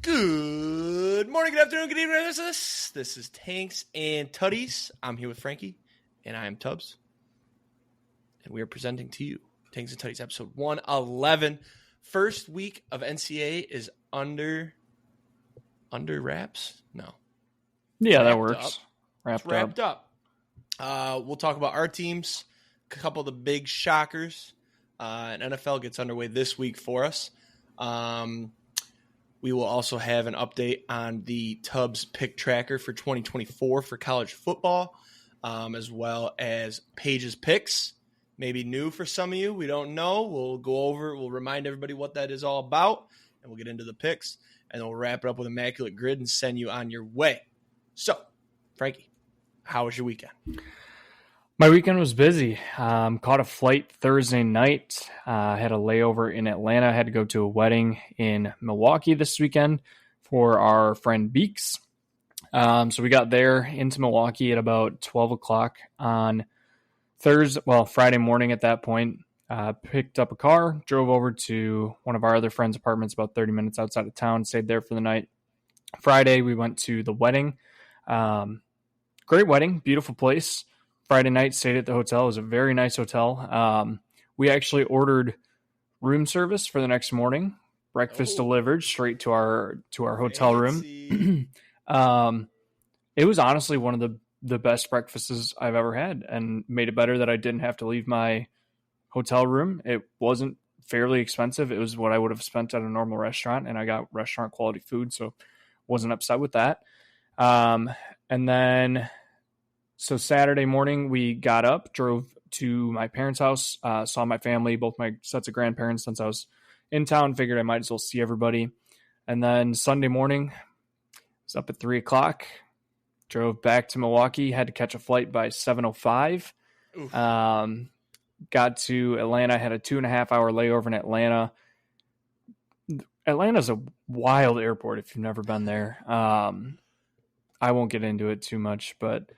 Good morning, good afternoon, good evening. This is Tanks and Tuddies. I'm here with Franke, and I am Tubbs. And we are presenting to you Tanks and Tuddies episode 111. First week of NCAA is under wraps? No. Yeah, that works. Wrapped up. We'll talk about our teams, a couple of the big shockers. And NFL gets underway this week for us. We will also have an update on the Tubbs pick tracker for 2024 for college football, as well as Paige's picks. Maybe new for some of you. We don't know. We'll remind everybody what that is all about, and we'll get into the picks, and then we'll wrap it up with immaculate grid and send you on your way. So, Franke, how was your weekend? My weekend was busy. Caught a flight Thursday night. Had a layover in Atlanta. I had to go to a wedding in Milwaukee this weekend for our friend Beeks. So we got there into Milwaukee at about 12 o'clock on Friday morning at that point. Picked up a car, drove over to one of our other friends' apartments about 30 minutes outside of town, stayed there for the night. Friday, we went to the wedding. Great wedding, beautiful place. Friday night, stayed at the hotel. It was a very nice hotel. We actually ordered room service for the next morning. Breakfast delivered straight to our hotel room. It was honestly one of the best breakfasts I've ever had, and made it better that I didn't have to leave my hotel room. It wasn't fairly expensive. It was what I would have spent at a normal restaurant, and I got restaurant quality food, so wasn't upset with that. So Saturday morning, we got up, drove to my parents' house, saw my family, both my sets of grandparents, since I was in town, figured I might as well see everybody. And then Sunday morning, I was up at 3 o'clock, drove back to Milwaukee, had to catch a flight by 7:05. Got to Atlanta, had a 2.5-hour layover in Atlanta. Atlanta's a wild airport if you've never been there. I won't get into it too much, but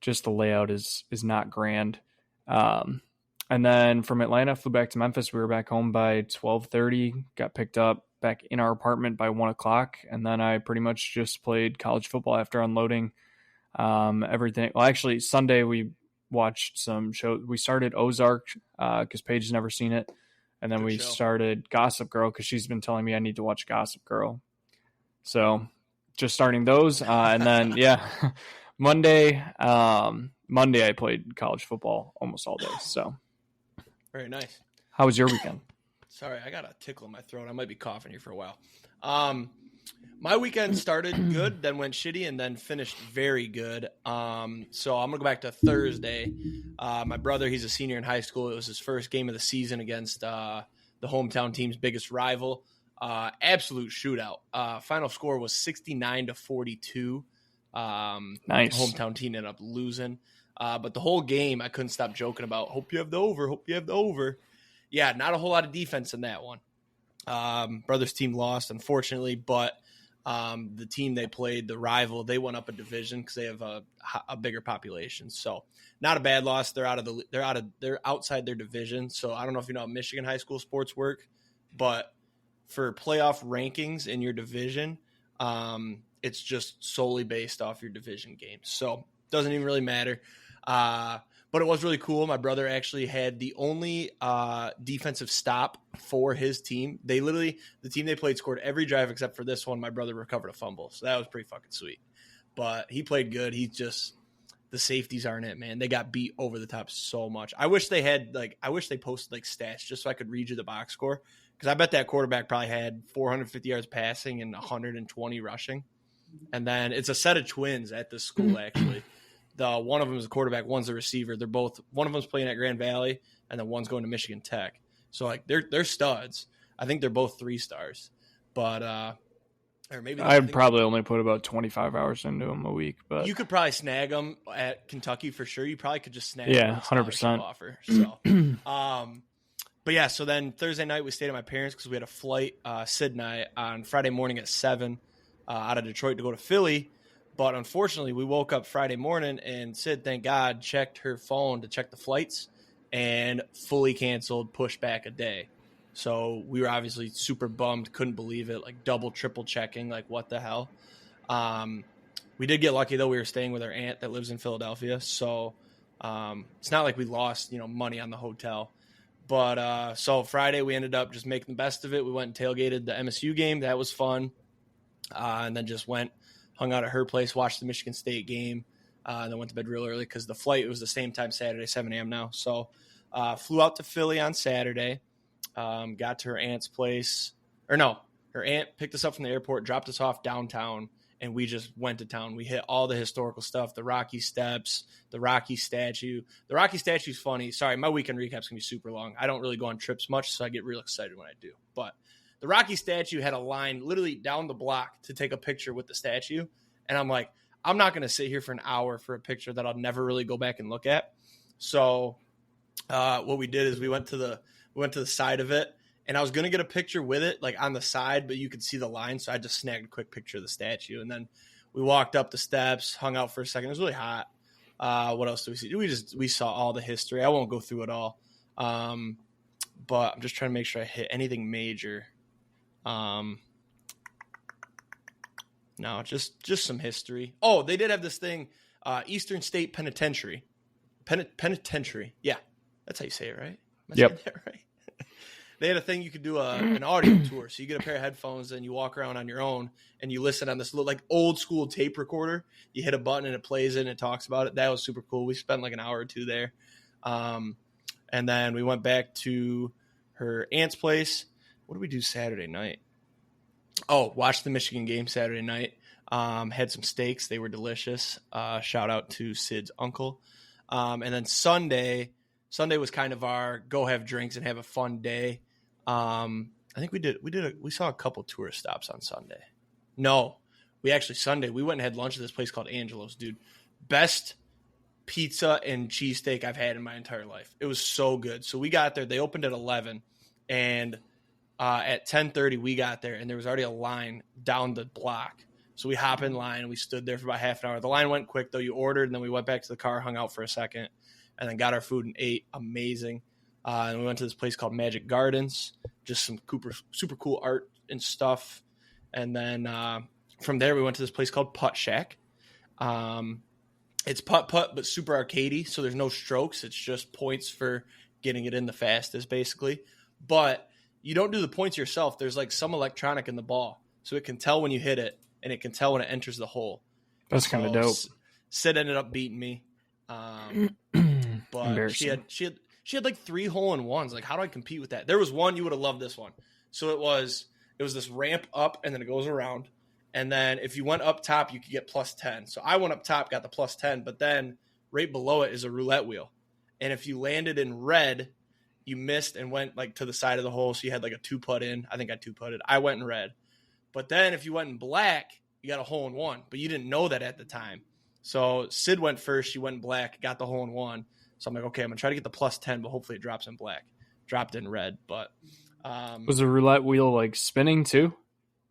just the layout is not grand. And then from Atlanta, flew back to Memphis. We were back home by 12:30, got picked up back in our apartment by 1 o'clock. And then I pretty much just played college football after unloading everything. Well, actually, Sunday we watched some shows. We started Ozark because Paige has never seen it. And then we started Gossip Girl because she's been telling me I need to watch Gossip Girl. So just starting those. And then, Monday I played college football almost all day. So very nice. How was your weekend? Sorry, I got a tickle in my throat. I might be coughing here for a while. My weekend started good, then went shitty, and then finished very good. So I'm going to go back to Thursday. My brother, he's a senior in high school. It was his first game of the season against the hometown team's biggest rival. Absolute shootout. Final score was 69-42. Nice. Hometown team ended up losing. But the whole game, I couldn't stop joking about, hope you have the over. Yeah, not a whole lot of defense in that one. Brother's team lost, unfortunately, but the team they played, the rival, they went up a division because they have a bigger population. So not a bad loss. They're outside their division. So I don't know if you know how Michigan high school sports work, but for playoff rankings in your division, it's just solely based off your division games. So it doesn't even really matter. But it was really cool. My brother actually had the only defensive stop for his team. The team they played scored every drive except for this one. My brother recovered a fumble. So that was pretty fucking sweet. But he played good. The safeties aren't it, man. They got beat over the top so much. I wish they posted stats just so I could read you the box score. Because I bet that quarterback probably had 450 yards passing and 120 rushing. And then it's a set of twins at this school, actually. One of them is a quarterback, one's a receiver. One of them's playing at Grand Valley, and then one's going to Michigan Tech. So they're studs. I think they're both 3-stars. But or maybe I'd probably only put about 25 hours into them a week. But you could probably snag them at Kentucky for sure. You probably could just snag them 100% offer. So but yeah, so then Thursday night we stayed at my parents because we had a flight, Sid and I, on Friday morning at 7 out of Detroit to go to Philly. But unfortunately, we woke up Friday morning and Sid, thank God, checked her phone to check the flights and fully canceled, pushed back a day. So we were obviously super bummed, couldn't believe it, like double, triple checking, like what the hell. We did get lucky, though. We were staying with our aunt that lives in Philadelphia. So it's not like we lost, money on the hotel. But so Friday we ended up just making the best of it. We went and tailgated the MSU game. That was fun. And then just hung out at her place, watched the Michigan State game, and then went to bed real early because the flight was the same time Saturday, 7 a.m. now. So flew out to Philly on Saturday, got to her aunt's place. Her aunt picked us up from the airport, dropped us off downtown, and we just went to town. We hit all the historical stuff, the Rocky Steps, the Rocky statue. The Rocky statue's funny. Sorry, my weekend recap's going to be super long. I don't really go on trips much, so I get real excited when I do. But the Rocky statue had a line literally down the block to take a picture with the statue. And I'm like, I'm not going to sit here for an hour for a picture that I'll never really go back and look at. So what we did is we went to the side of it. And I was going to get a picture with it, like on the side, but you could see the line. So I just snagged a quick picture of the statue. And then we walked up the steps, hung out for a second. It was really hot. What else did we see? We saw all the history. I won't go through it all. But I'm just trying to make sure I hit anything major. No, just some history. Oh, they did have this thing, Eastern State Penitentiary. Penitentiary. Yeah, that's how you say it, right? Am I saying that right? They had a thing you could do an audio tour. So you get a pair of headphones and you walk around on your own and you listen on this little like old school tape recorder. You hit a button and it plays it and it talks about it. That was super cool. We spent like an hour or two there. And then we went back to her aunt's place. What did we do Saturday night? Oh, watched the Michigan game Saturday night. Had some steaks. They were delicious. Shout out to Sid's uncle. And then Sunday was kind of our go have drinks and have a fun day. I think we saw a couple tourist stops on Sunday. No, Sunday we went and had lunch at this place called Angelo's, dude. Best pizza and cheesesteak I've had in my entire life. It was so good. So we got there. They opened at 11 and at 10:30 we got there and there was already a line down the block. So we hop in line and we stood there for about half an hour. The line went quick though. You ordered and then we went back to the car, hung out for a second, and then got our food and ate. Amazing. And we went to this place called Magic Gardens, just some super cool art and stuff. And then from there, we went to this place called Putt Shack. It's putt-putt, but super arcadey, so there's no strokes. It's just points for getting it in the fastest, basically. But you don't do the points yourself. There's like some electronic in the ball, so it can tell when you hit it, and it can tell when it enters the hole. That's kind of dope. Sid ended up beating me. But she had like 3 hole-in-ones. Like, how do I compete with that? There was one, you would have loved this one. So it was this ramp up and then it goes around. And then if you went up top, you could get plus 10. So I went up top, got the plus 10, but then right below it is a roulette wheel. And if you landed in red, you missed and went like to the side of the hole. So you had like a 2-putt in. I think I 2-putted. I went in red. But then if you went in black, you got a hole-in-one. But you didn't know that at the time. So Sid went first. She went in black, got the hole-in-one. So I'm like, okay, I'm going to try to get the plus 10, but hopefully it drops in black. Dropped in red, but... was the roulette wheel, like, spinning, too?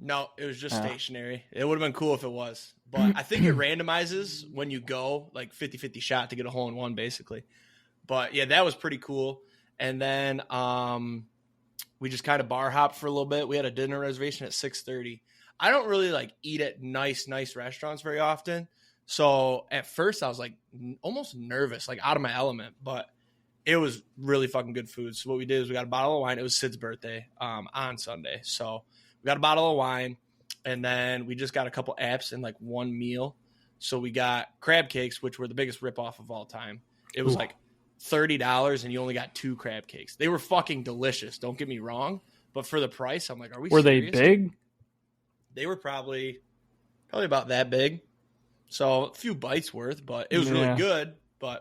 No, it was just stationary. It would have been cool if it was. But I think it randomizes when you go, like, 50-50 shot to get a hole-in-one, basically. But, yeah, that was pretty cool. And then we just kind of bar hopped for a little bit. We had a dinner reservation at 6:30. I don't really, like, eat at nice restaurants very often. So at first I was like almost nervous, like out of my element, but it was really fucking good food. So what we did is we got a bottle of wine. It was Sid's birthday on Sunday. So we got a bottle of wine and then we just got a couple apps and like one meal. So we got crab cakes, which were the biggest ripoff of all time. It was like $30 and you only got 2 crab cakes. They were fucking delicious. Don't get me wrong. But for the price, I'm like, are we Were serious? They big? They were probably about that big. So a few bites worth, but it was really good. And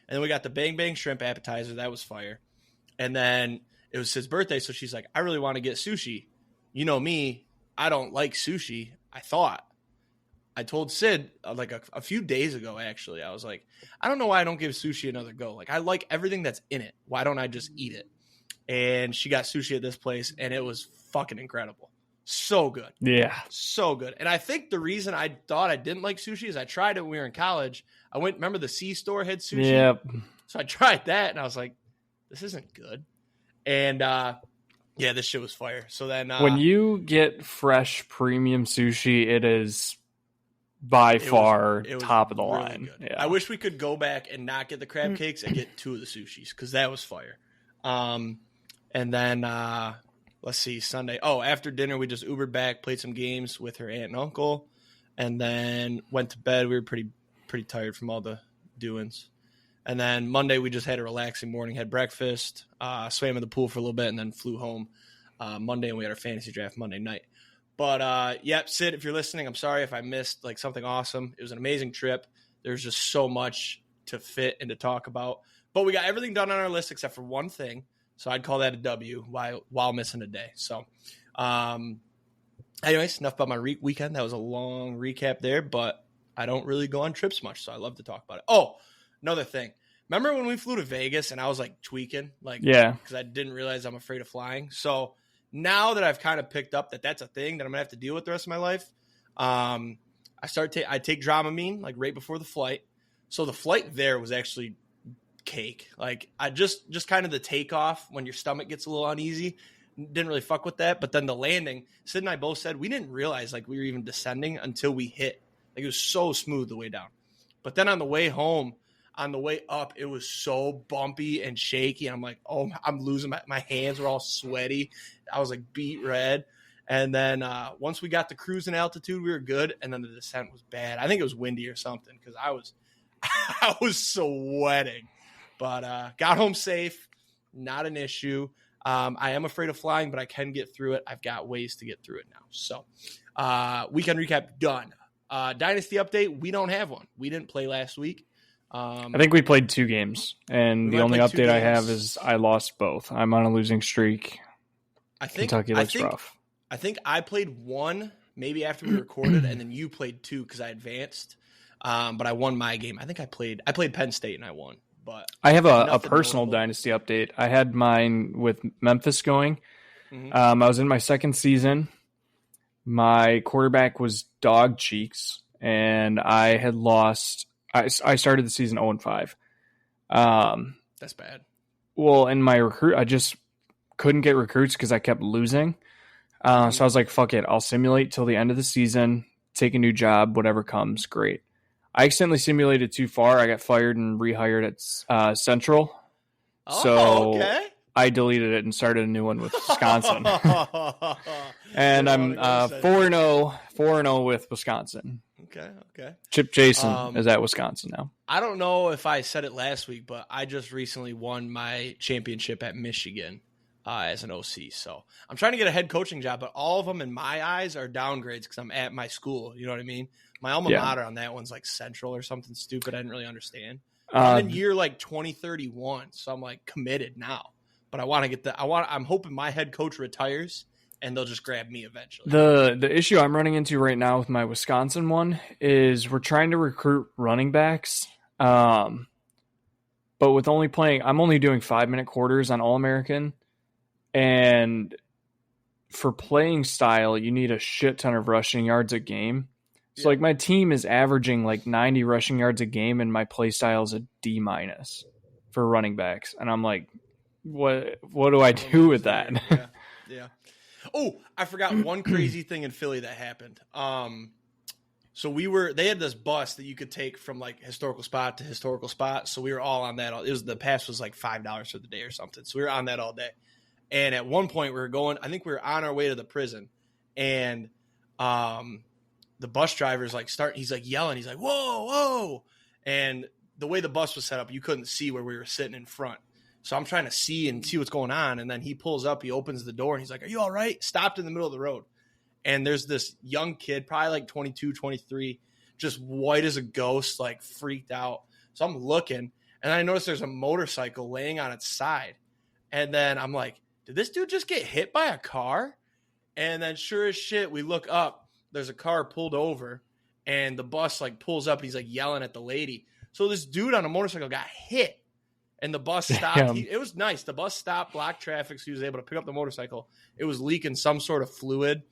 then we got the Bang Bang shrimp appetizer. That was fire. And then it was Sid's birthday. So she's like, I really want to get sushi. You know me, I don't like sushi. I told Sid like a few days ago, actually, I was like, I don't know why I don't give sushi another go. Like, I like everything that's in it. Why don't I just eat it? And she got sushi at this place and it was fucking incredible. So good. Yeah. So good. And I think the reason I thought I didn't like sushi is I tried it when we were in college. Remember the C-store had sushi? Yep. So I tried that and I was like, this isn't good. And Yeah, this shit was fire. So then when you get fresh premium sushi, it is by far top of the really line. Good. Yeah. I wish we could go back and not get the crab cakes and get 2 of the sushis because that was fire. And then let's see, Sunday. Oh, after dinner we just Ubered back, played some games with her aunt and uncle, and then went to bed. We were pretty tired from all the doings. And then Monday we just had a relaxing morning, had breakfast, swam in the pool for a little bit, and then flew home Monday, and we had our fantasy draft Monday night. But, Sid, if you're listening, I'm sorry if I missed like something awesome. It was an amazing trip. There's just so much to fit and to talk about. But we got everything done on our list except for one thing, so I'd call that a W while missing a day. So, anyways, enough about my weekend. That was a long recap there, but I don't really go on trips much, so I love to talk about it. Oh, another thing. Remember when we flew to Vegas and I was like tweaking? Because I didn't realize I'm afraid of flying. So now that I've kind of picked up that that's a thing that I'm going to have to deal with the rest of my life, I take Dramamine like right before the flight. So the flight there was actually cake. Like I just kind of the takeoff when your stomach gets a little uneasy. Didn't really fuck with that. But then the landing, Sid and I both said we didn't realize like we were even descending until we hit. Like it was so smooth the way down. But then on the way home, on the way up, it was so bumpy and shaky. I'm like, oh, I'm losing my hands were all sweaty. I was like beet red. And then once we got to cruising altitude, we were good. And then the descent was bad. I think it was windy or something because I was sweating. But got home safe. Not an issue. I am afraid of flying, but I can get through it. I've got ways to get through it now. So weekend recap done. Dynasty update, we don't have one. We didn't play last week. I think we played 2 games, and the only update I have is I lost both. I'm on a losing streak. Kentucky looks rough. I think I played 1 maybe after we recorded, and then you played 2 because I advanced. But I won my game. I think I played Penn State and I won. But I have a personal Dynasty update. I had mine with Memphis going. Mm-hmm. I was in my second season. My quarterback was dog cheeks, and I had lost. I started the season 0-5. That's bad. Well, in my recruit, I just couldn't get recruits because I kept losing. So I was like, fuck it. I'll simulate till the end of the season, take a new job, whatever comes, great. I accidentally simulated too far. I got fired and rehired at Central. Oh, so okay. I deleted it and started a new one with Wisconsin. And I'm 4-0 with Wisconsin. Okay. Chip Jason is at Wisconsin now. I don't know if I said it last week, but I just recently won my championship at Michigan as an OC. So I'm trying to get a head coaching job, but all of them in my eyes are downgrades because I'm at my school. You know what I mean? My alma mater on that one's like Central or something stupid I didn't really understand. I'm in year like 2031, so I'm like committed now. But I want to get I'm hoping my head coach retires and they'll just grab me eventually. The issue I'm running into right now with my Wisconsin one is we're trying to recruit running backs. But with I'm only doing 5-minute quarters on All-American. And for playing style, you need a shit ton of rushing yards a game. So like my team is averaging like 90 rushing yards a game and my play style is a D- for running backs. And I'm like, what do I do with that? Yeah. Oh, I forgot one crazy thing in Philly that happened. So they had this bus that you could take from like historical spot to historical spot. So we were all on that. The pass was like $5 for the day or something. So we were on that all day. And at one point I think we were on our way to the prison, and the bus driver's like he's like yelling. He's like, whoa. And the way the bus was set up, you couldn't see where we were sitting in front. So I'm trying to see what's going on. And then he pulls up, he opens the door and he's like, are you all right? Stopped in the middle of the road. And there's this young kid, probably like 22, 23, just white as a ghost, like freaked out. So I'm looking and I notice there's a motorcycle laying on its side. And then I'm like, did this dude just get hit by a car? And then sure as shit, we look up. There's a car pulled over and the bus like pulls up. He's like yelling at the lady. So this dude on a motorcycle got hit and the bus stopped. It was nice. The bus stopped, blocked traffic. So he was able to pick up the motorcycle. It was leaking some sort of fluid.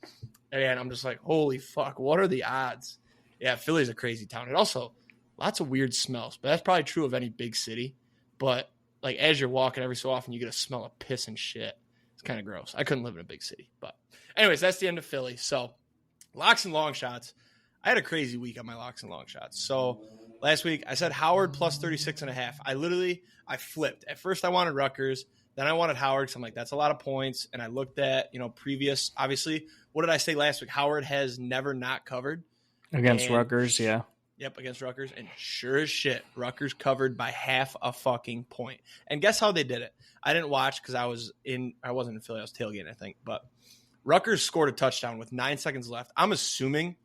And I'm just like, holy fuck, what are the odds? Yeah, Philly's a crazy town. And also lots of weird smells, but that's probably true of any big city. But like as you're walking every so often, you get a smell of piss and shit. It's kind of gross. I couldn't live in a big city. But anyways, that's the end of Philly. So locks and long shots. I had a crazy week on my locks and long shots. So last week I said Howard plus 36.5. I flipped. At first I wanted Rutgers. Then I wanted Howard because I'm like, that's a lot of points. And I looked at, previous, obviously, what did I say last week? Howard has never not covered. Against Rutgers, yeah. Yep, against Rutgers. And sure as shit, Rutgers covered by half a fucking point. And guess how they did it? I didn't watch because I wasn't in Philly. I was tailgating, I think. But Rutgers scored a touchdown with 9 seconds left. I'm assuming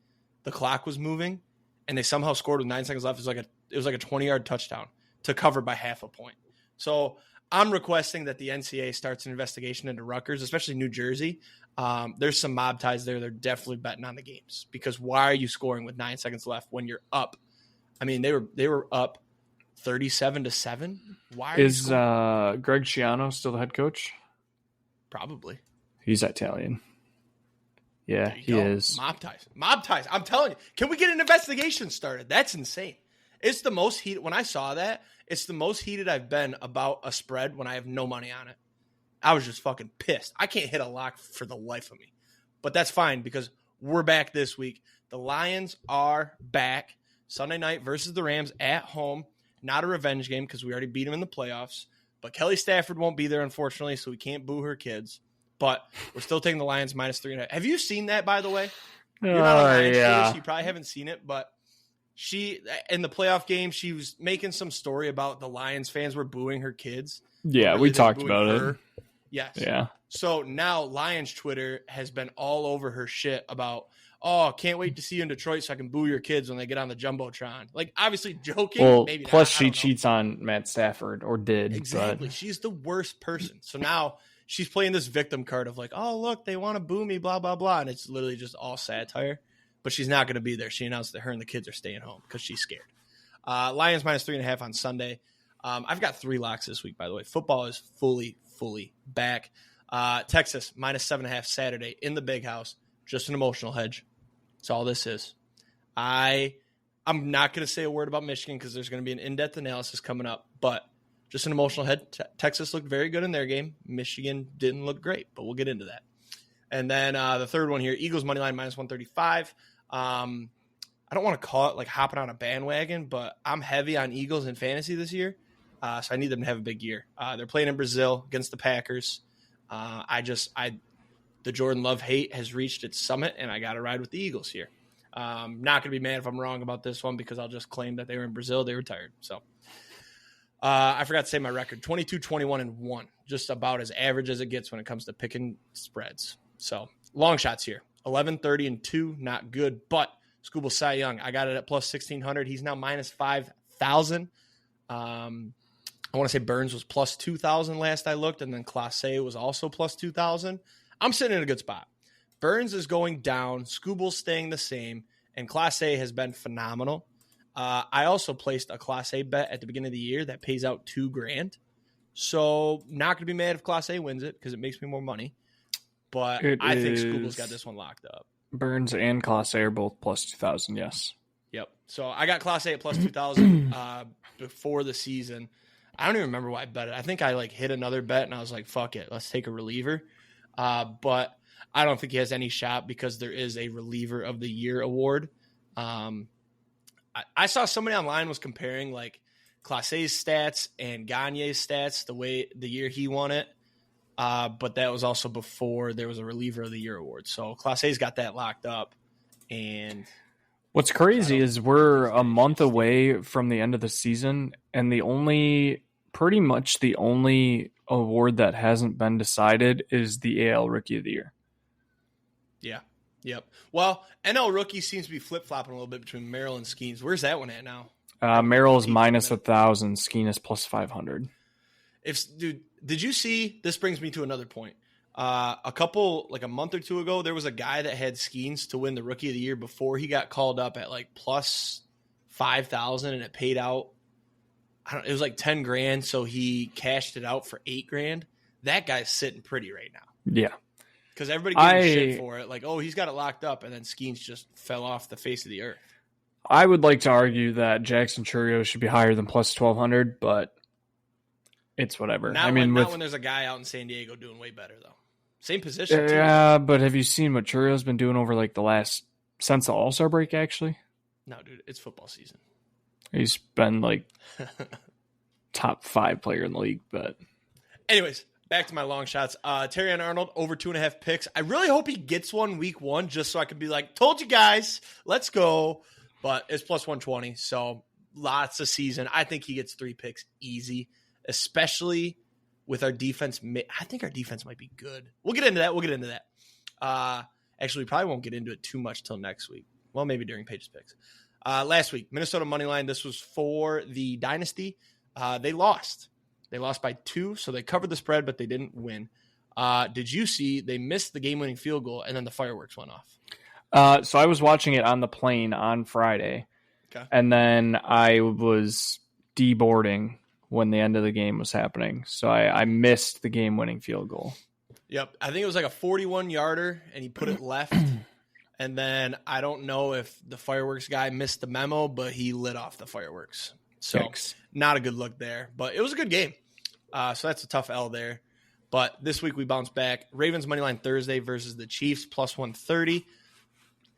the clock was moving, and they somehow scored with 9 seconds left. It was like a 20-yard touchdown to cover by half a point. So I'm requesting that the NCAA starts an investigation into Rutgers, especially New Jersey. There's some mob ties there. They're definitely betting on the games because why are you scoring with 9 seconds left when you're up? I mean, they were up 37-7. Why is Greg Schiano still the head coach? Probably. He's Italian. Yeah, he is. Mob ties. I'm telling you. Can we get an investigation started? That's insane. It's the most heated. When I saw that, it's the most heated I've been about a spread when I have no money on it. I was just fucking pissed. I can't hit a lock for the life of me. But that's fine because we're back this week. The Lions are back. Sunday night versus the Rams at home. Not a revenge game because we already beat them in the playoffs. But Kelly Stafford won't be there, unfortunately, so we can't boo her kids. But we're still taking the Lions minus 3.5. Have you seen that, by the way? You're not on Lions yeah. so you probably haven't seen it. But she, in the playoff game, she was making some story about the Lions fans were booing her kids. Yeah, really we talked about it. Yes. Yeah. So now Lions Twitter has been all over her shit about, oh, can't wait to see you in Detroit so I can boo your kids when they get on the Jumbotron. Like, obviously joking. Well, maybe plus not, she cheats on Matt Stafford, or did. Exactly. But... She's the worst person. So now she's playing this victim card of like, oh, look, they want to boo me, blah, blah, blah. And it's literally just all satire. But she's not going to be there. She announced that her and the kids are staying home because she's scared. Lions minus 3.5 on Sunday. I've got 3 locks this week, by the way. Football is fully back. Texas minus 7.5 Saturday in the big house. Just an emotional hedge. That's all this is. I'm not going to say a word about Michigan because there's going to be an in-depth analysis coming up, but just an emotional head. Texas looked very good in their game. Michigan didn't look great, but we'll get into that. And then the third one here, Eagles money line minus 135. I don't want to call it like hopping on a bandwagon, but I'm heavy on Eagles in fantasy this year, so I need them to have a big year. They're playing in Brazil against the Packers. The Jordan Love hate has reached its summit, and I got to ride with the Eagles here. Not going to be mad if I'm wrong about this one because I'll just claim that they were in Brazil. They retired. So I forgot to say my record, 22-21-1, just about as average as it gets when it comes to picking spreads. So long shots here, 11-30-2, not good, but Scuba Cy Young, I got it at plus 1,600. He's now minus 5,000. I want to say Burns was plus 2,000 last I looked, and then Clase was also plus 2,000. I'm sitting in a good spot. Burns is going down, Scooble's staying the same, and Clase has been phenomenal. I also placed a Clase bet at the beginning of the year that pays out $2,000. So not going to be mad if Clase wins it because it makes me more money. But I think Scooble's got this one locked up. Burns and Clase are both plus 2,000, yes. Yep. So I got Clase at plus 2,000 before the season. I don't even remember why I bet it. I think I hit another bet and I was like, fuck it, let's take a reliever. But I don't think he has any shot because there is a reliever of the year award. I saw somebody online was comparing Clase's stats and Gagne's stats the year he won it. But that was also before there was a reliever of the year award. So Clase's got that locked up. And what's crazy is we're a month away from the end of the season, and pretty much the only award that hasn't been decided is the AL Rookie of the Year. Yeah. Yep. Well, NL Rookie seems to be flip-flopping a little bit between Merrill and Skeens. Where's that one at now? Merrill is minus 1,000. Skeen is plus 500. Did you see? This brings me to another point. A month or two ago, there was a guy that had Skeens to win the Rookie of the Year before he got called up at plus 5,000, and it paid out. It was $10,000, so he cashed it out for $8,000. That guy's sitting pretty right now. Yeah, because everybody gave him shit for it. He's got it locked up, and then Skeens just fell off the face of the earth. I would like to argue that Jackson Chourio should be higher than plus 1,200, but it's whatever. Not when there's a guy out in San Diego doing way better, though. Same position, too. Yeah, but have you seen what Churio's been doing over like since the All-Star break, actually? No, dude, it's football season. He's been like top 5 player in the league, but anyways, back to my long shots. Terry Arnold over 2.5 picks. I really hope he gets one week 1 just so I can be like, told you guys, let's go. But it's plus 120, so lots of season. I think he gets 3 picks easy, especially with our defense. I think our defense might be good. We'll get into that. Actually, we probably won't get into it too much till next week. Well, maybe during Paige's picks. Last week, Minnesota Moneyline. This was for the Dynasty. They lost. They lost by 2, so they covered the spread, but they didn't win. Did you see they missed the game-winning field goal, and then the fireworks went off? So I was watching it on the plane on Friday, and then I was deboarding when the end of the game was happening. So I missed the game-winning field goal. Yep. I think it was like a 41-yarder, and he put it left. And then I don't know if the fireworks guy missed the memo, but he lit off the fireworks. So not a good look there. But it was a good game. So that's a tough L there. But this week we bounced back. Ravens Moneyline Thursday versus the Chiefs plus 130.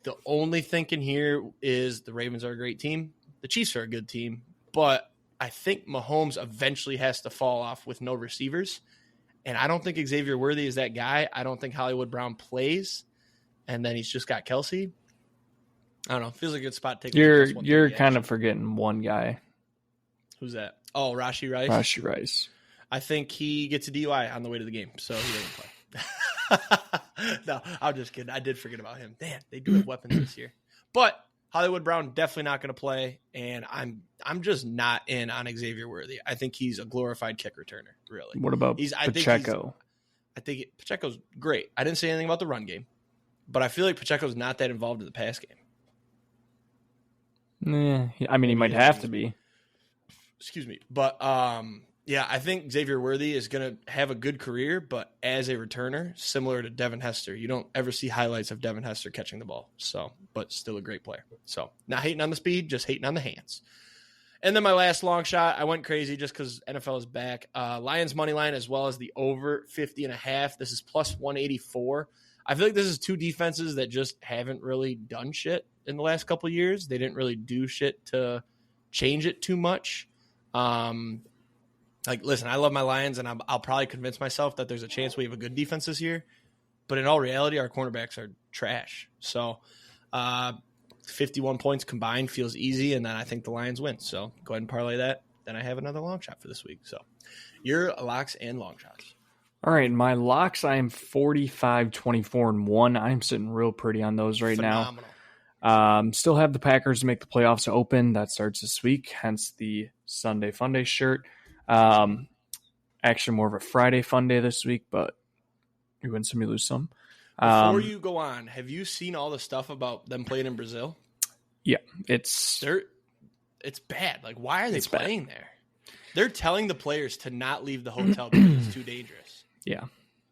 The only thinking here is the Ravens are a great team. The Chiefs are a good team. But I think Mahomes eventually has to fall off with no receivers. And I don't think Xavier Worthy is that guy. I don't think Hollywood Brown plays. And then he's just got Kelsey. I don't know. Feels like a good spot to take. You're kind of forgetting one guy. Who's that? Oh, Rashee Rice. Rashee Rice. I think he gets a DUI on the way to the game, so he doesn't play. No, I'm just kidding. I did forget about him. Damn, they do have weapons this year. But Hollywood Brown definitely not going to play, and I'm just not in on Xavier Worthy. I think he's a glorified kick returner, really. What about Pacheco? I think Pacheco's great. I didn't say anything about the run game, but I feel like Pacheco's not that involved in the pass game. I mean, he might have to be. Excuse me. But, yeah, I think Xavier Worthy is going to have a good career, but as a returner, similar to Devin Hester, you don't ever see highlights of Devin Hester catching the ball. So, but still a great player. So, not hating on the speed, just hating on the hands. And then my last long shot, I went crazy just because NFL is back. Lions money line as well as the over 50.5. This is plus 184. I feel like this is two defenses that just haven't really done shit in the last couple of years. They didn't really do shit to change it too much. Listen, I love my Lions, and I'll probably convince myself that there's a chance we have a good defense this year. But in all reality, our cornerbacks are trash. So 51 points combined feels easy, and then I think the Lions win. So go ahead and parlay that. Then I have another long shot for this week. So your locks and long shots. All right, my locks, I am 45, 24, and 1. I'm sitting real pretty on those right Phenomenal. now. Still have the Packers to make the playoffs open. That starts this week, hence the Sunday Funday shirt. Actually more of a Friday fun day this week, but you win some, you lose some. Before you go on, have you seen all the stuff about them playing in Brazil? Yeah, it's bad. Like, why are they playing there? They're telling the players to not leave the hotel because it's too dangerous. Yeah.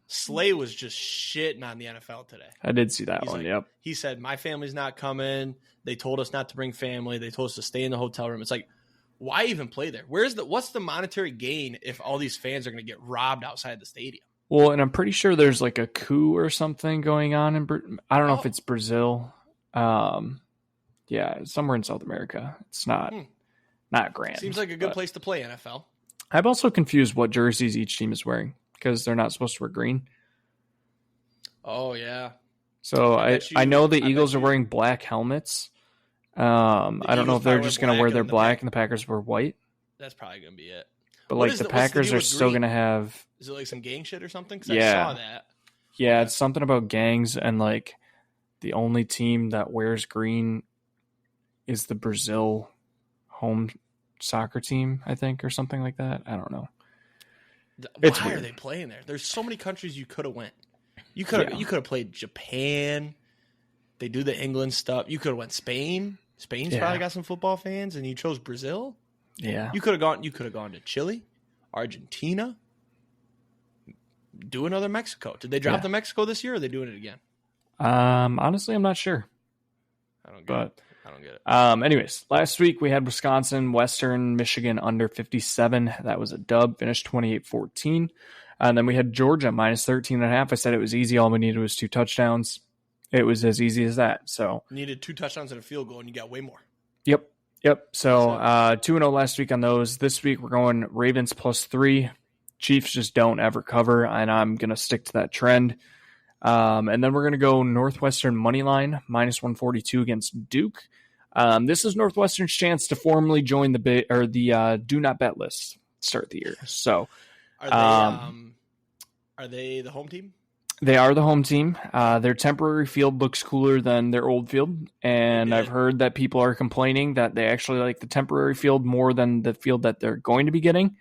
Slay was just shitting on the NFL today. I did see that one, yep. He said, my family's not coming. They told us not to bring family. They told us to stay in the hotel room. It's like, why even play there? What's the monetary gain if all these fans are going to get robbed outside the stadium? Well, and I'm pretty sure there's like a coup or something going on I don't know if it's Brazil. Yeah, somewhere in South America. It's not grand. Seems like a good place to play NFL. I'm also confused what jerseys each team is wearing because they're not supposed to wear green. Oh, yeah. So I know the Eagles are wearing black helmets. I don't know if they're just going to wear their black and the Packers wear white. That's probably going to be it. But like the Packers are still going to have. Is it like some gang shit or something? Because yeah. I saw that. Yeah, it's something about gangs, and like the only team that wears green is the Brazil home soccer team, I think, or something like that. I don't know. Why are they playing there? There's so many countries you could have went. You could have played Japan. They do the England stuff. You could have went Spain. Spain's probably got some football fans, and you chose Brazil. Yeah. You could have gone to Chile, Argentina. Do another Mexico. Did they drop the Mexico this year, or are they doing it again? Honestly, I'm not sure. I don't get it. Anyways, last week we had Wisconsin, Western Michigan under 57. That was a dub. Finished 28-14. And then we had Georgia minus 13.5. I said it was easy. All we needed was 2 touchdowns. It was as easy as that. So needed 2 touchdowns and a field goal, and you got way more. Yep. So 2-0 last week on those. This week we're going Ravens +3. Chiefs just don't ever cover, and I'm going to stick to that trend. And then we're going to go Northwestern moneyline minus 142 against Duke. This is Northwestern's chance to formally join the do not bet list to start the year. So are they the home team? They are the home team. Their temporary field looks cooler than their old field, and I've heard that people are complaining that they actually like the temporary field more than the field that they're going to be getting,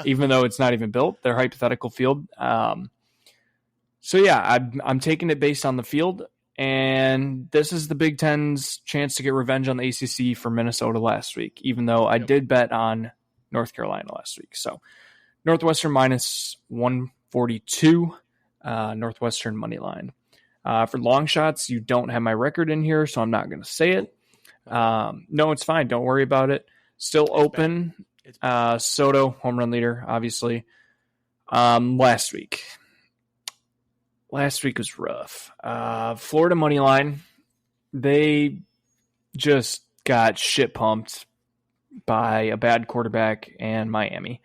even though it's not even built, their hypothetical field. So yeah, I'm taking it based on the field, and this is the Big Ten's chance to get revenge on the ACC for Minnesota last week, even though I did bet on North Carolina last week. So Northwestern minus 142, Northwestern money line. For long shots, you don't have my record in here, so I'm not going to say it. No, it's fine. Don't worry about it. Still open. Soto, home run leader, obviously. Last week was rough. Florida money line, they just got shit pumped by a bad quarterback and Miami.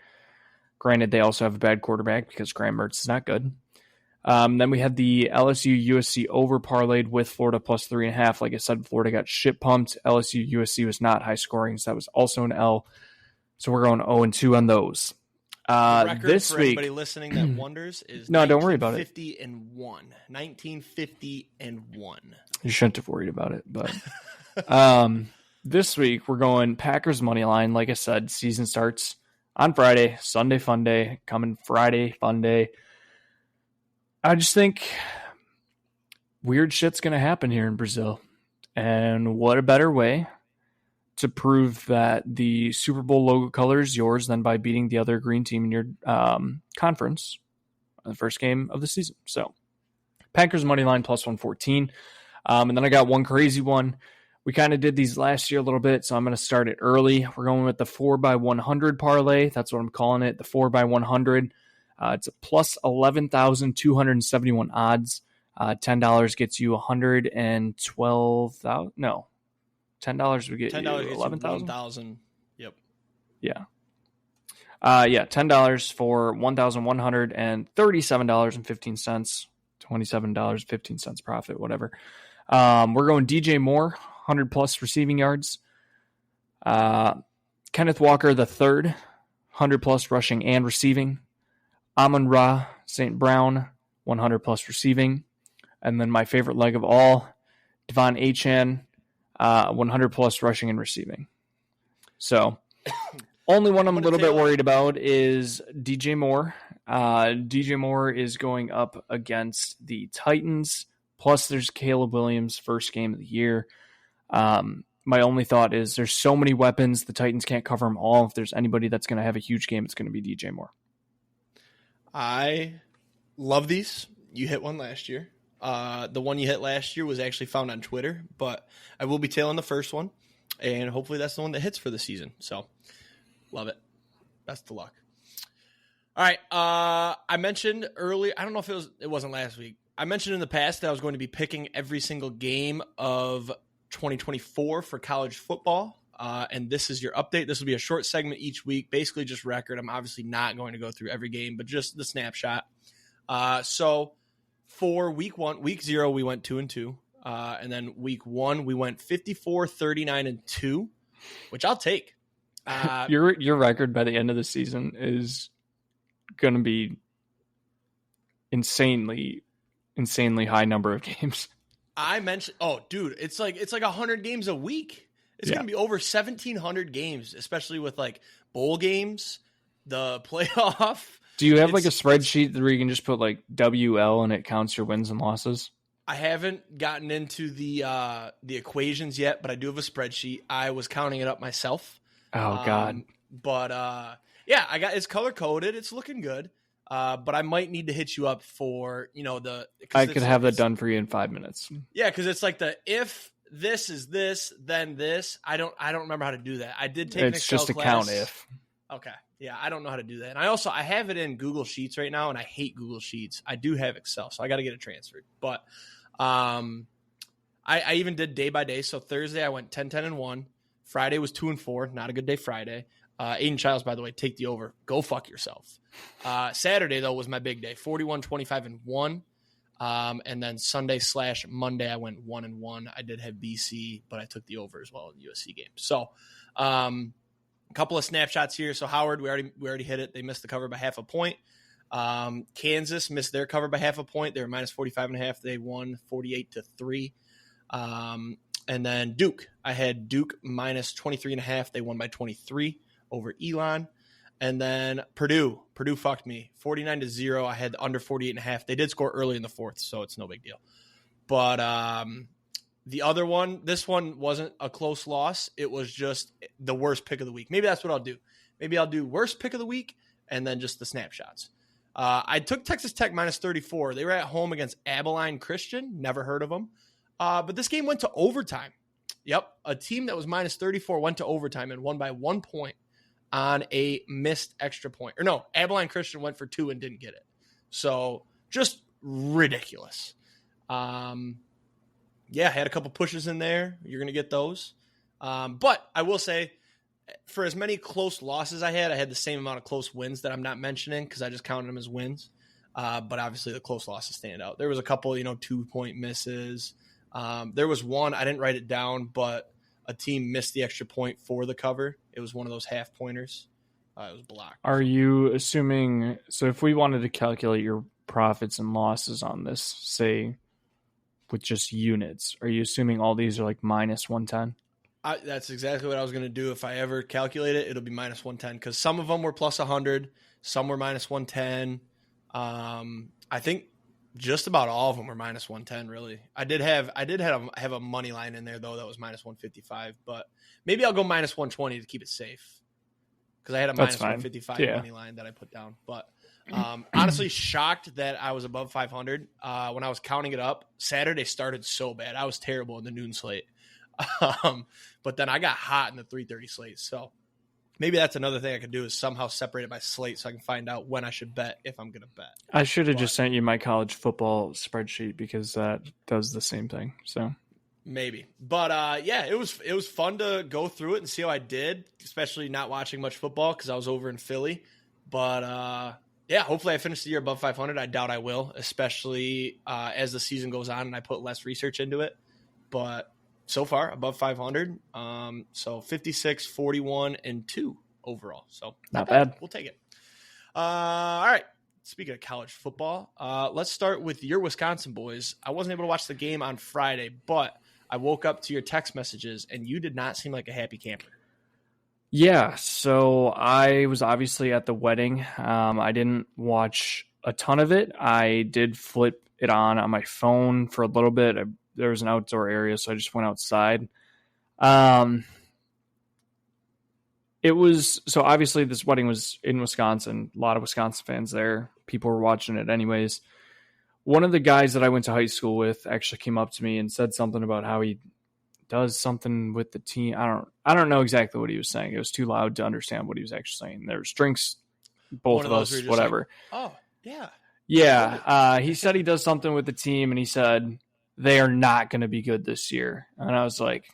Granted, they also have a bad quarterback because Graham Mertz is not good. Then we had the LSU USC over parlayed with Florida plus 3.5. Like I said, Florida got shit pumped. LSU USC was not high scoring, so that was also an L. So we're going 0-2 on those. This for week, anybody listening that wonders is no, don't worry about it. 1950-1. You shouldn't have worried about it, but this week we're going Packers money line. Like I said, season starts on Friday, Sunday fun day, coming Friday fun day. I just think weird shit's going to happen here in Brazil. And what a better way to prove that the Super Bowl logo color is yours than by beating the other green team in your conference on the first game of the season. So Packers money line plus 114. And then I got one crazy one. We kind of did these last year a little bit, so I'm going to start it early. We're going with the 4x100 parlay. That's what I'm calling it, the 4x100. It's a plus 11,271 odds. $10 gets you 112,000. No, $10 would get you 11,000. Yep. Yeah. $10 for $1,137.15. $27.15 profit, whatever. We're going DJ Moore, 100 plus receiving yards. Kenneth Walker the third, 100 plus rushing and receiving. Amon-Ra St. Brown, 100 plus receiving. And then my favorite leg of all, Devon Achane, 100 plus rushing and receiving. So only one I'm a little bit worried about is DJ Moore. DJ Moore is going up against the Titans. Plus there's Caleb Williams, first game of the year. My only thought is there's so many weapons. The Titans can't cover them all. If there's anybody that's going to have a huge game, it's going to be DJ Moore. I love these. You hit one last year. The one you hit last year was actually found on Twitter, but I will be tailing the first one, and hopefully that's the one that hits for the season. So, love it. Best of luck. All right. I mentioned earlier, I don't know if it wasn't last week. I mentioned in the past that I was going to be picking every single game of 2024 for college football. And this is your update. This will be a short segment each week, basically just record. I'm obviously not going to go through every game, but just the snapshot. So for week 0, we went 2-2. And then week 1, we went 54, 39-2, which I'll take. Your record by the end of the season is going to be insanely high number of games. I mentioned, it's like 100 games a week. It's going to be over 1,700 games, especially with like bowl games, the playoff. Do you have like a spreadsheet where you can just put like WL and it counts your wins and losses? I haven't gotten into the equations yet, but I do have a spreadsheet. I was counting it up myself. Oh God. But it's color coded. It's looking good. But I might need to hit you up for, I could have that done for you in 5 minutes. Yeah. Cause it's like if this is this, then this. I don't remember how to do that. I did take an Excel class. It's just a count if. Okay. Yeah, I don't know how to do that. And I have it in Google Sheets right now, and I hate Google Sheets. I do have Excel, so I got to get it transferred. But I even did day by day. So Thursday I went 10-10-1. Friday was 2-4. Not a good day Friday. Aiden Childs, by the way, take the over. Go fuck yourself. Saturday, though, was my big day. 41-25-1. And then Sunday/Monday, I went 1-1. I did have BC, but I took the over as well in the USC game. So a couple of snapshots here. So Howard, we already hit it. They missed the cover by half a point. Kansas missed their cover by half a point. They were minus 45.5. They won 48-3. And then Duke, I had Duke minus 23.5. They won by 23 over Elon. And then Purdue fucked me 49-0. I had under 48.5. They did score early in the fourth, so it's no big deal. But the other one, this one wasn't a close loss. It was just the worst pick of the week. Maybe that's what I'll do. Maybe I'll do worst pick of the week and then just the snapshots. I took Texas Tech minus 34. They were at home against Abilene Christian. Never heard of them. But this game went to overtime. Yep. A team that was minus 34 went to overtime and won by 1 point on a missed extra point. Or no, Abilene Christian went for 2 and didn't get it. So just ridiculous. Yeah, had a couple pushes in there. You're going to get those. But I will say, for as many close losses I had the same amount of close wins that I'm not mentioning because I just counted them as wins. But obviously the close losses stand out. There was a couple, 2-point misses. There was one, I didn't write it down, but a team missed the extra point for the cover. It was one of those half pointers. It was blocked. Are you assuming, so if we wanted to calculate your profits and losses on this, say with just units, are you assuming all these are like minus 110? That's exactly what I was going to do. If I ever calculate it, it'll be minus 110 because some of them were plus 100, some were minus 110. I think just about all of them were minus 110, really. I did have a money line in there, though, that was minus 155. But maybe I'll go minus 120 to keep it safe because I had a minus 155 money line that I put down. But honestly, shocked that I was above 500. When I was counting it up, Saturday started so bad. I was terrible in the noon slate. But then I got hot in the 3:30 slate. So maybe that's another thing I could do is somehow separate it by slate so I can find out when I should bet if I'm going to bet. I should have just sent you my college football spreadsheet because that does the same thing. So maybe. But yeah, it was fun to go through it and see how I did, especially not watching much football because I was over in Philly. But yeah, hopefully I finish the year above 500. I doubt I will, especially as the season goes on and I put less research into it. But so far, above 500. So 56, 41, and 2 overall. So not bad. We'll take it. All right. Speaking of college football, let's start with your Wisconsin boys. I wasn't able to watch the game on Friday, but I woke up to your text messages, and you did not seem like a happy camper. Yeah, so I was obviously at the wedding. I didn't watch a ton of it. I did flip it on my phone for a little bit. There was an outdoor area, so I just went outside. It was, so obviously this wedding was in Wisconsin, a lot of Wisconsin fans there. People were watching it anyways. One of the guys that I went to high school with actually came up to me and said something about how he does something with the team. I don't know exactly what he was saying. It was too loud to understand what he was actually saying. There was drinks, both of us, whatever. Like, oh, yeah. Yeah. He said he does something with the team, and he said they are not going to be good this year. And I was like,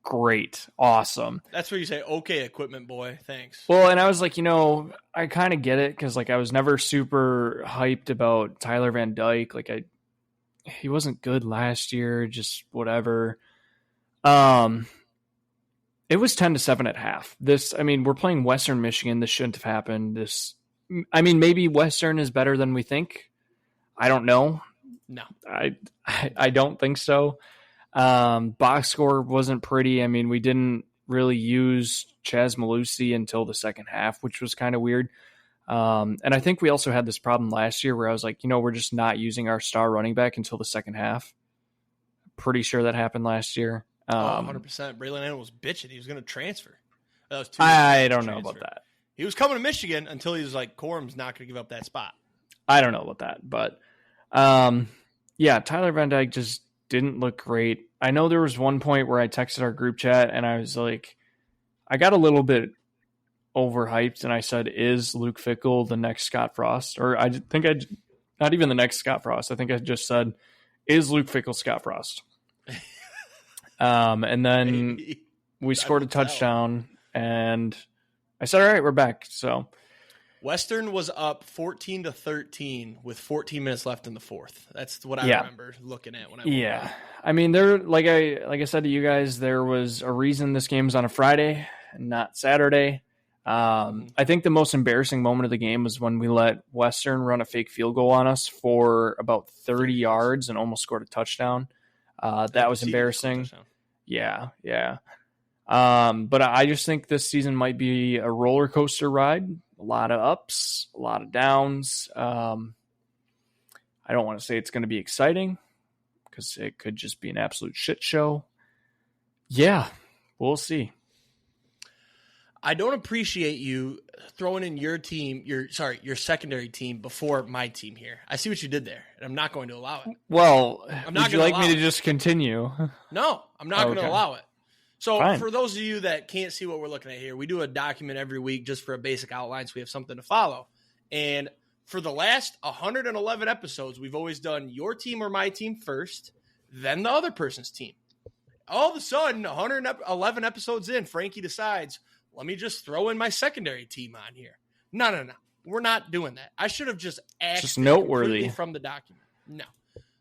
great, awesome. That's where you say, okay, equipment boy, thanks. Well, and I was like, I kind of get it because like I was never super hyped about Tyler Van Dyke. Like he wasn't good last year, just whatever. It was 10-7 at half. We're playing Western Michigan. This shouldn't have happened. Maybe Western is better than we think. I don't know. No, I don't think so. Box score wasn't pretty. We didn't really use Chaz Malusi until the second half, which was kind of weird. And I think we also had this problem last year where I was like, we're just not using our star running back until the second half. Pretty sure that happened last year. 100%. Braylon Allen was bitching. He was going to transfer. I don't know about that. He was coming to Michigan until he was like, Corum's not going to give up that spot. I don't know about that, but yeah, Tyler Van Dyke just didn't look great. I know there was one point where I texted our group chat and I was like, I got a little bit overhyped, and I said, is Luke Fickell the next Scott Frost? Or not even the next Scott Frost. I think I just said, is Luke Fickell Scott Frost? And then we scored a touchdown, and I said, all right, we're back. So Western was up 14-13 with 14 minutes left in the fourth. That's what I remember looking at when I woke up. I mean, there, like I said to you guys, there was a reason this game was on a Friday, not Saturday. I think the most embarrassing moment of the game was when we let Western run a fake field goal on us for about 30 yards and almost scored a touchdown. That was embarrassing. Yeah. But I just think this season might be a roller coaster ride. A lot of ups, a lot of downs. I don't want to say it's going to be exciting because it could just be an absolute shit show. Yeah, we'll see. I don't appreciate you throwing in your team, your secondary team before my team here. I see what you did there, and I'm not going to allow it. Well, would you like me to just continue? No, I'm not going to allow it. So Fine. For those of you that can't see what we're looking at here, we do a document every week just for a basic outline so we have something to follow. And for the last 111 episodes, we've always done your team or my team first, then the other person's team. All of a sudden, 111 episodes in, Frankie decides, let me just throw in my secondary team on here. No. We're not doing that. I should have just asked just noteworthy from the document. No.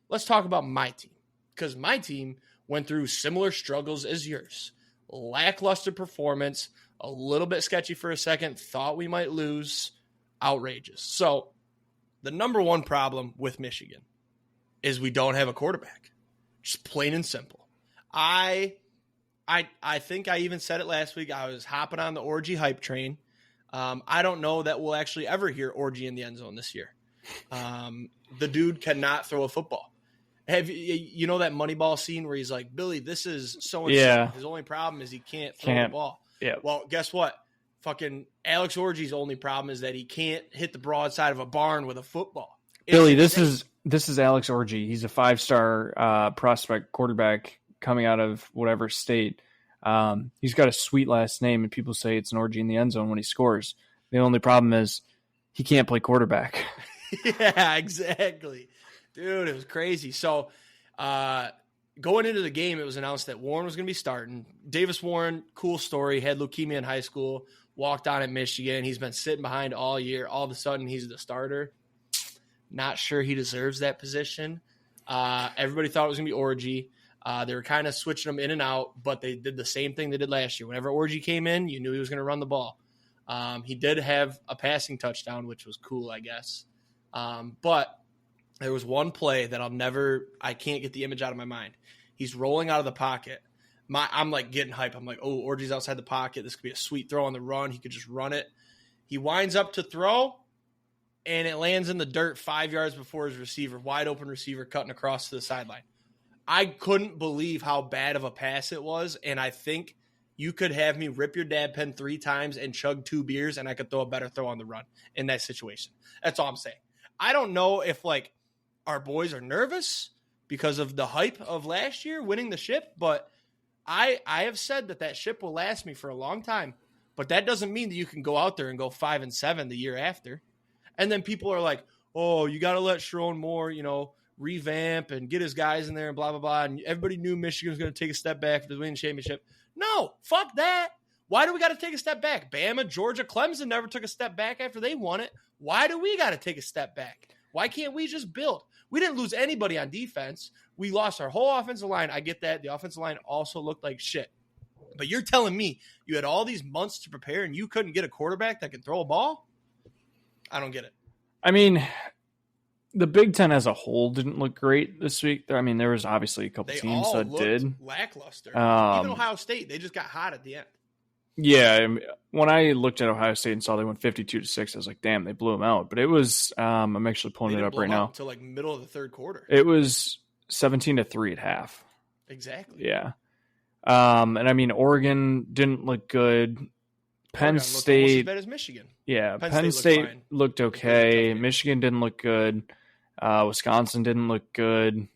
Let's talk about my team, because my team went through similar struggles as yours. Lackluster performance, a little bit sketchy for a second, thought we might lose, outrageous. So the number one problem with Michigan is we don't have a quarterback. Just plain and simple. I think I even said it last week. I was hopping on the Orgy hype train. I don't know that we'll actually ever hear Orgy in the end zone this year. The dude cannot throw a football. Have you know that Moneyball scene where he's like, Billy, this is so-and-so. Yeah. His only problem is he can't throw the ball. Yeah. Well, guess what? Fucking Alex Orgy's only problem is that he can't hit the broadside of a barn with a football. Billy, this is Alex Orgy. He's a 5-star prospect quarterback coming out of whatever state. He's got a sweet last name, and people say it's an orgy in the end zone when he scores. The only problem is he can't play quarterback. Yeah, exactly. Dude, it was crazy. So going into the game, it was announced that Warren was going to be starting. Davis Warren, cool story, had leukemia in high school, walked on at Michigan. He's been sitting behind all year. All of a sudden, he's the starter. Not sure he deserves that position. Everybody thought it was going to be Orgy. They were kind of switching him in and out, but they did the same thing they did last year. Whenever Orgy came in, you knew he was going to run the ball. He did have a passing touchdown, which was cool, I guess. But there was one play that I can't get the image out of my mind. He's rolling out of the pocket. I'm like getting hype. I'm like, oh, Orgy's outside the pocket. This could be a sweet throw on the run. He could just run it. He winds up to throw, and it lands in the dirt 5 yards before his receiver, wide open receiver cutting across to the sideline. I couldn't believe how bad of a pass it was, and I think you could have me rip your dad pen 3 times and chug 2 beers, and I could throw a better throw on the run in that situation. That's all I'm saying. I don't know if, like, our boys are nervous because of the hype of last year winning the ship, but I have said that ship will last me for a long time, but that doesn't mean that you can go out there and go 5-7 the year after. And then people are like, oh, you got to let Sharon Moore, revamp and get his guys in there and blah, blah, blah. And everybody knew Michigan was going to take a step back for the winning championship. No, fuck that. Why do we got to take a step back? Bama, Georgia, Clemson never took a step back after they won it. Why do we got to take a step back? Why can't we just build? We didn't lose anybody on defense. We lost our whole offensive line. I get that. The offensive line also looked like shit. But you're telling me you had all these months to prepare and you couldn't get a quarterback that could throw a ball? I don't get it. I mean, the Big Ten as a whole didn't look great this week. I mean, there was obviously a couple teams that did. Lackluster. Even Ohio State, they just got hot at the end. Yeah, I mean, when I looked at Ohio State and saw they went 52-6, I was like, damn, they blew them out. But it was, I'm actually pulling it up right now. Until like middle of the third quarter. It was 17-3 at half. Exactly. Yeah. And I mean, Oregon didn't look good. Penn State. Almost as bad as Michigan. Yeah, Penn State looked okay. Michigan didn't look good. Wisconsin didn't look good.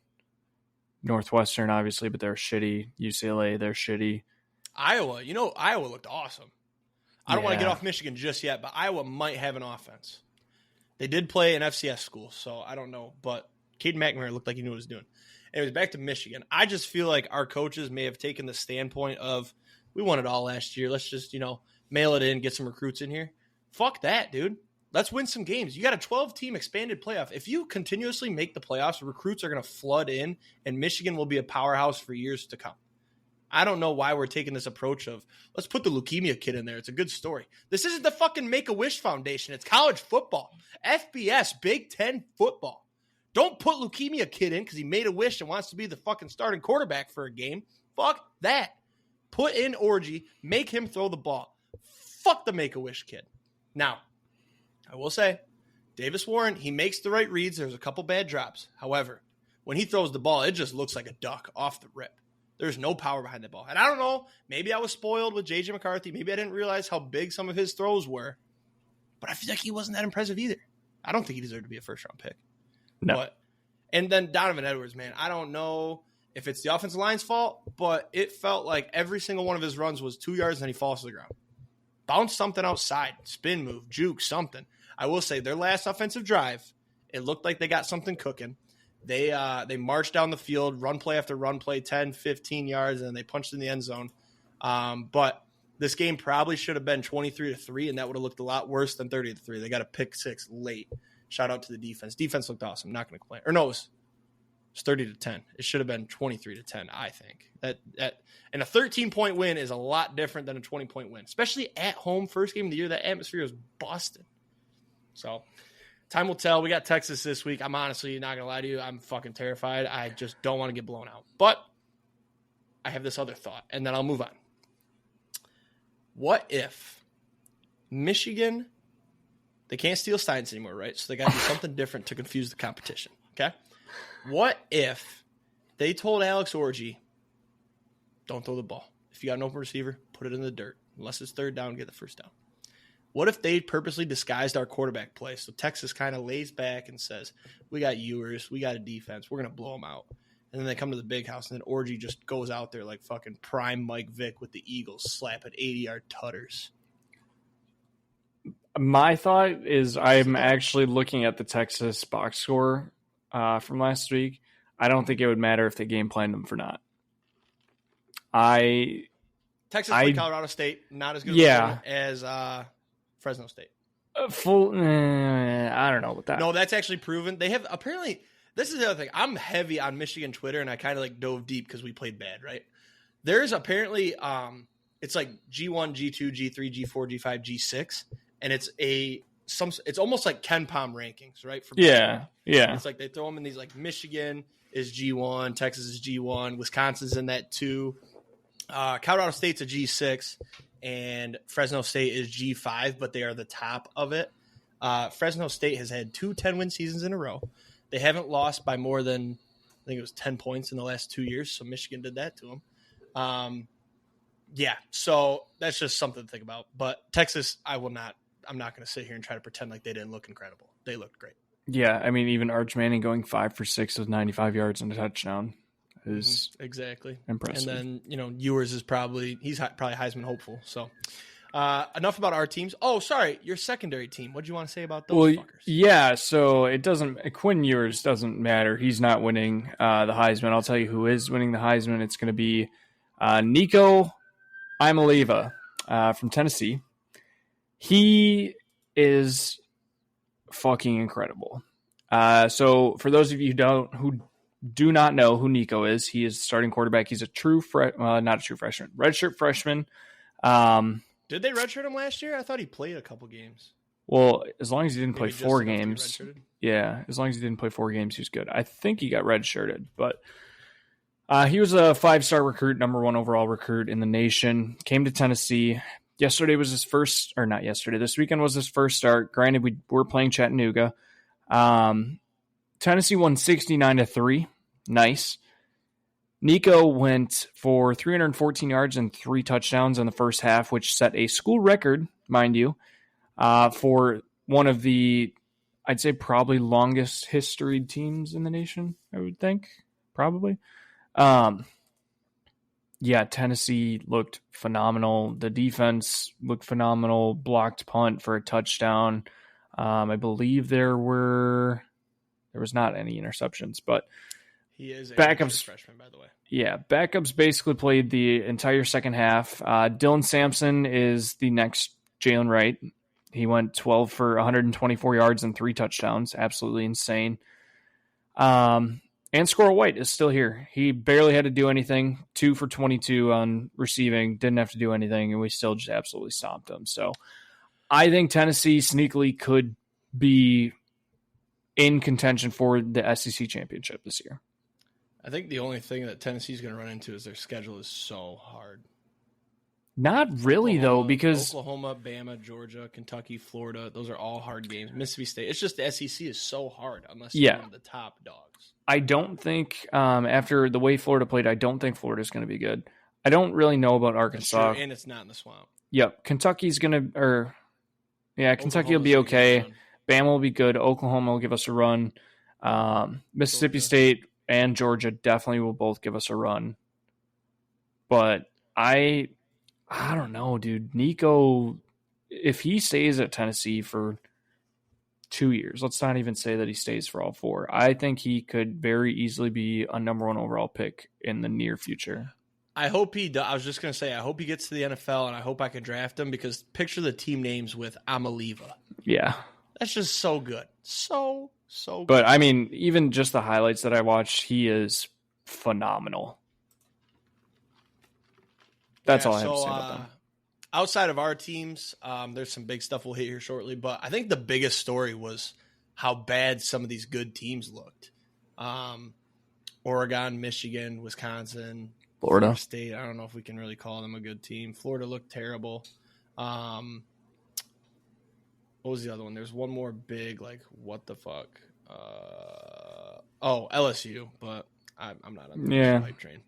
Northwestern, obviously, but they're shitty. UCLA, they're shitty. Iowa, Iowa looked awesome. I don't want to get off Michigan just yet, but Iowa might have an offense. They did play an FCS school, so I don't know. But Caden McNamara looked like he knew what he was doing. Anyways, back to Michigan. I just feel like our coaches may have taken the standpoint of, we won it all last year. Let's just, mail it in, get some recruits in here. Fuck that, dude. Let's win some games. You got a 12-team expanded playoff. If you continuously make the playoffs, recruits are going to flood in, and Michigan will be a powerhouse for years to come. I don't know why we're taking this approach of, let's put the leukemia kid in there. It's a good story. This isn't the fucking Make-A-Wish Foundation. It's college football. FBS, Big Ten football. Don't put leukemia kid in because he made a wish and wants to be the fucking starting quarterback for a game. Fuck that. Put in Orgy. Make him throw the ball. Fuck the Make-A-Wish kid. Now, I will say, Davis Warren, he makes the right reads. There's a couple bad drops. However, when he throws the ball, it just looks like a duck off the rip. There's no power behind the ball. And I don't know, maybe I was spoiled with J.J. McCarthy. Maybe I didn't realize how big some of his throws were. But I feel like he wasn't that impressive either. I don't think he deserved to be a first-round pick. No. And then Donovan Edwards, man, I don't know if it's the offensive line's fault, but it felt like every single one of his runs was 2 yards and then he falls to the ground. Bounce something outside, spin move, juke, something. I will say their last offensive drive, it looked like they got something cooking. They marched down the field, run play after run play, 10, 15 yards, and they punched in the end zone. But this game probably should have been 23-3, and that would have looked a lot worse than 30-3. They got a pick six late. Shout out to the defense. Defense looked awesome. Not going to complain. Or no, it was 30-10. It should have been 23-10, I think. And a 13-point win is a lot different than a 20-point win, especially at home, first game of the year. That atmosphere was busted. So time will tell. We got Texas this week. I'm honestly not going to lie to you. I'm fucking terrified. I just don't want to get blown out. But I have this other thought, and then I'll move on. What if Michigan, they can't steal signs anymore, right? So they got to do something different to confuse the competition, okay? What if they told Alex Orgy, don't throw the ball. If you got an open receiver, put it in the dirt. Unless it's third down, get the first down. What if they purposely disguised our quarterback play? So Texas kind of lays back and says, we got Ewers, we got a defense, we're going to blow them out. And then they come to the big house, and then Orgy just goes out there like fucking prime Mike Vick with the Eagles, slapping 80-yard tutters. My thought is I'm actually looking at the Texas box score from last week. I don't think it would matter if they game planned them for not. Texas played Colorado State, not as good as Fresno State. I don't know about that. No, that's actually proven. They have apparently. This is the other thing. I'm heavy on Michigan Twitter, and I kind of like dove deep because we played bad, right? There's apparently it's like G1, G2, G3, G4, G5, G6, and it's almost like Ken Pom rankings, right? Yeah. It's like they throw them in these like Michigan is G1, Texas is G1, Wisconsin's in that 2. Colorado State's a G6, and Fresno State is G5, but they are the top of it. Fresno State has had 2 10-win seasons in a row. They haven't lost by more than, I think it was 10 points in the last 2 years, so Michigan did that to them. So that's just something to think about. But Texas, I'm not going to sit here and try to pretend like they didn't look incredible. They looked great. Yeah, I mean, even Arch Manning going 5 for 6 with 95 yards and a touchdown is exactly impressive. And then, Ewers is probably Heisman hopeful. So enough about our teams. Oh, sorry, your secondary team. What do you want to say about those fuckers? Yeah, so Quinn Ewers doesn't matter. He's not winning the Heisman. I'll tell you who is winning the Heisman. It's going to be Nico Imaliva from Tennessee. He is fucking incredible. So for those of you who do not know who Nico is, he is starting quarterback. He's a not a true freshman, redshirt freshman. Did they redshirt him last year? I thought he played a couple games. Well, as long as he didn't play 4 games. Yeah, as long as he didn't play 4 games, he was good. I think he got redshirted, but he was a 5-star recruit, number 1 overall recruit in the nation. Came to Tennessee. Yesterday was his first, or not yesterday. This weekend was his first start. Granted, we were playing Chattanooga. Tennessee won 69-3. Nice. Nico went for 314 yards and 3 touchdowns in the first half, which set a school record, mind you, for one of the, I'd say, probably longest historied teams in the nation, I would think. Probably. yeah, Tennessee looked phenomenal. The defense looked phenomenal. Blocked punt for a touchdown. I believe there was not any interceptions, but he is a backups freshman, by the way. Yeah, backups basically played the entire second half. Dylan Sampson is the next Jalen Wright. He went 12 for 124 yards and 3 touchdowns. Absolutely insane. And Squirrel White is still here. He barely had to do anything. 2 for 22 on receiving. Didn't have to do anything, and we still just absolutely stomped him. So I think Tennessee sneakily could be in contention for the SEC championship this year. I think the only thing that Tennessee's going to run into is their schedule is so hard. Not really, though, because Oklahoma, Bama, Georgia, Kentucky, Florida, those are all hard games. Mississippi State, it's just the SEC is so hard unless you're one of the top dogs. I don't think, after the way Florida played, I don't think Florida's going to be good. I don't really know about Arkansas. And it's not in the swamp. Yep. Kentucky's going to, Kentucky will be okay. Bama will be good. Oklahoma will give us a run. Mississippi State and Georgia definitely will both give us a run. But I don't know, dude. Nico, if he stays at Tennessee for 2 years, let's not even say that he stays for all 4. I think he could very easily be a number 1 overall pick in the near future. I hope he does. I was just going to say, I hope he gets to the NFL, and I hope I can draft him because picture the team names with Amaliva. Yeah. That's just so good. So good. But, I mean, even just the highlights that I watched, he is phenomenal. That's all I have to say about them. Outside of our teams, there's some big stuff we'll hit here shortly, but I think the biggest story was how bad some of these good teams looked. Oregon, Michigan, Wisconsin, Florida State. I don't know if we can really call them a good team. Florida looked terrible. What was the other one? There's one more big, like, what the fuck? LSU, but I'm not on the hype train.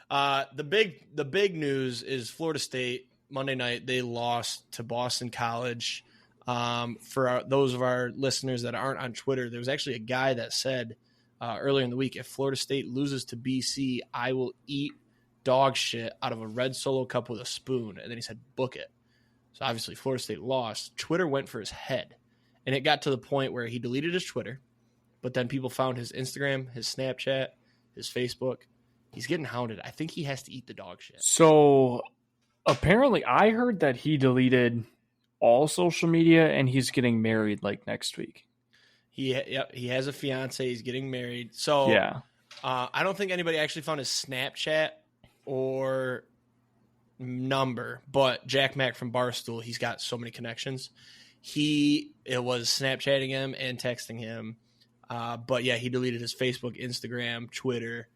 The big news is Florida State Monday night. They lost to Boston College. For those of our listeners that aren't on Twitter, there was actually a guy that said earlier in the week, if Florida State loses to BC, I will eat dog shit out of a red Solo cup with a spoon. And then he said, book it. So obviously Florida State lost. Twitter went for his head. And it got to the point where he deleted his Twitter, but then people found his Instagram, his Snapchat, his Facebook. He's getting hounded. I think he has to eat the dog shit. So apparently I heard that he deleted all social media and he's getting married like next week. He has a fiance. He's getting married. So yeah. I don't think anybody actually found his Snapchat or number, but Jack Mack from Barstool, he's got so many connections. It was Snapchatting him and texting him. But yeah, he deleted his Facebook, Instagram, Twitter.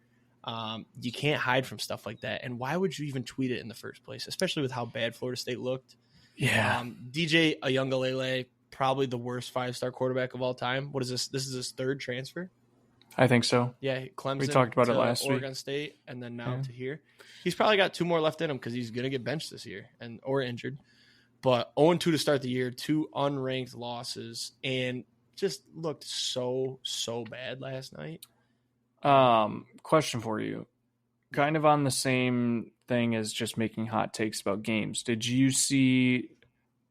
You can't hide from stuff like that. And why would you even tweet it in the first place, especially with how bad Florida State looked? Yeah. DJ Ayungalele, probably the worst 5-star quarterback of all time. What is this? This is his 3rd transfer? I think so. Yeah, Clemson. We talked about it last week. Oregon State, and then now to here. He's probably got 2 more left in him because he's going to get benched this year or injured. But 0-2 to start the year, 2 unranked losses, and just looked so bad last night. Question for you. Kind of on the same thing as just making hot takes about games. Did you see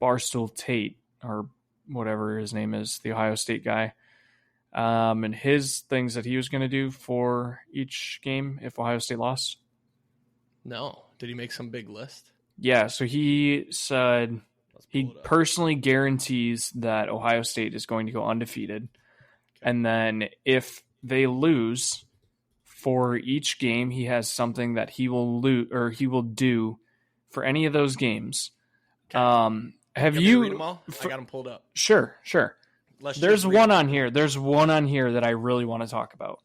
Barstool Tate, or whatever his name is, the Ohio State guy, and his things that he was going to do for each game if Ohio State lost? No. Did he make some big list? Yeah, so he said he personally guarantees that Ohio State is going to go undefeated. Okay. And then if they lose, for each game, he has something that he will do for any of those games. Okay. Have you read them all? I got them pulled up. Sure. There's one on here. There's one on here that I really want to talk about.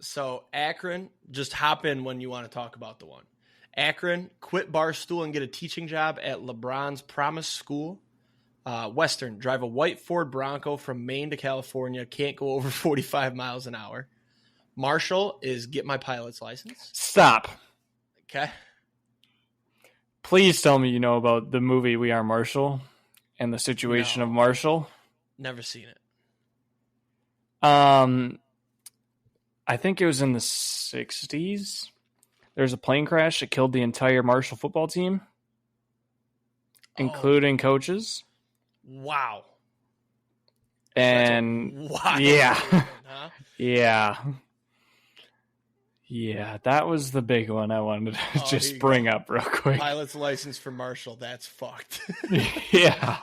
So Akron, just hop in when you want to talk about the one. Akron, quit Barstool and get a teaching job at LeBron's Promise School. Western, drive a white Ford Bronco from Maine to California. Can't go over 45 miles an hour. Marshall is get my pilot's license. Stop. Okay. Please tell me you know about the movie We Are Marshall and the situation of Marshall. Never seen it. I think it was in the 60s. There's a plane crash that killed the entire Marshall football team, including coaches. Wow. And yeah, huh? Yeah, that was the big one I wanted to just bring up real quick. Pilot's license for Marshall. That's fucked. Yeah.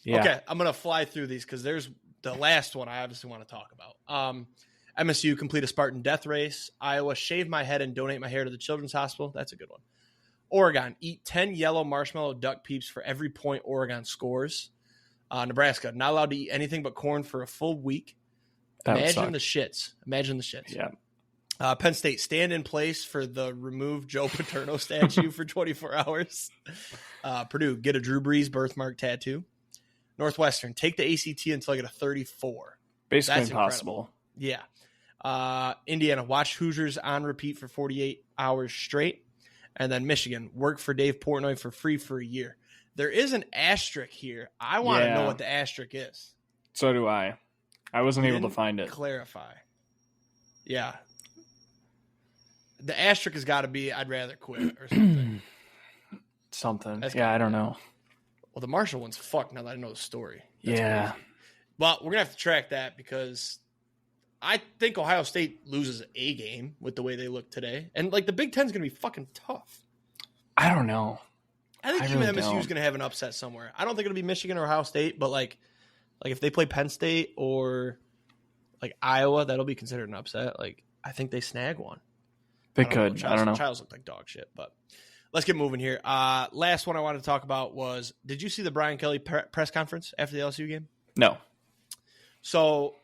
Okay, I'm going to fly through these because there's the last one I obviously want to talk about. MSU complete a Spartan death race. Iowa shave my head and donate my hair to the Children's Hospital. That's a good one. Oregon eat 10 yellow marshmallow duck peeps for every point Oregon scores. Nebraska not allowed to eat anything but corn for a full week. Imagine the shits. Yeah. Penn State stand in place for the remove Joe Paterno statue for 24 hours. Purdue get a Drew Brees birthmark tattoo. Northwestern take the ACT until I get a 34. Basically that's impossible. Incredible. Yeah. Indiana watch Hoosiers on repeat for 48 hours straight. And then Michigan work for Dave Portnoy for free for a year. There is an asterisk here. I want to know what the asterisk is. So do I. I wasn't able to find it. Clarify. Yeah. The asterisk has got to be I'd rather quit or something. I don't know. Well, the Marshall one's fucked now that I know the story. That's crazy. Well, we're going to have to track that because I think Ohio State loses a game with the way they look today. And, like, the Big Ten's going to be fucking tough. I don't know. I think even MSU is going to have an upset somewhere. I don't think it'll be Michigan or Ohio State, but, like if they play Penn State or, like, Iowa, that'll be considered an upset. Like, I think they snag one. They could. I don't know. Childs look like dog shit, but let's get moving here. Last one I wanted to talk about was, did you see the Brian Kelly press conference after the LSU game? No. So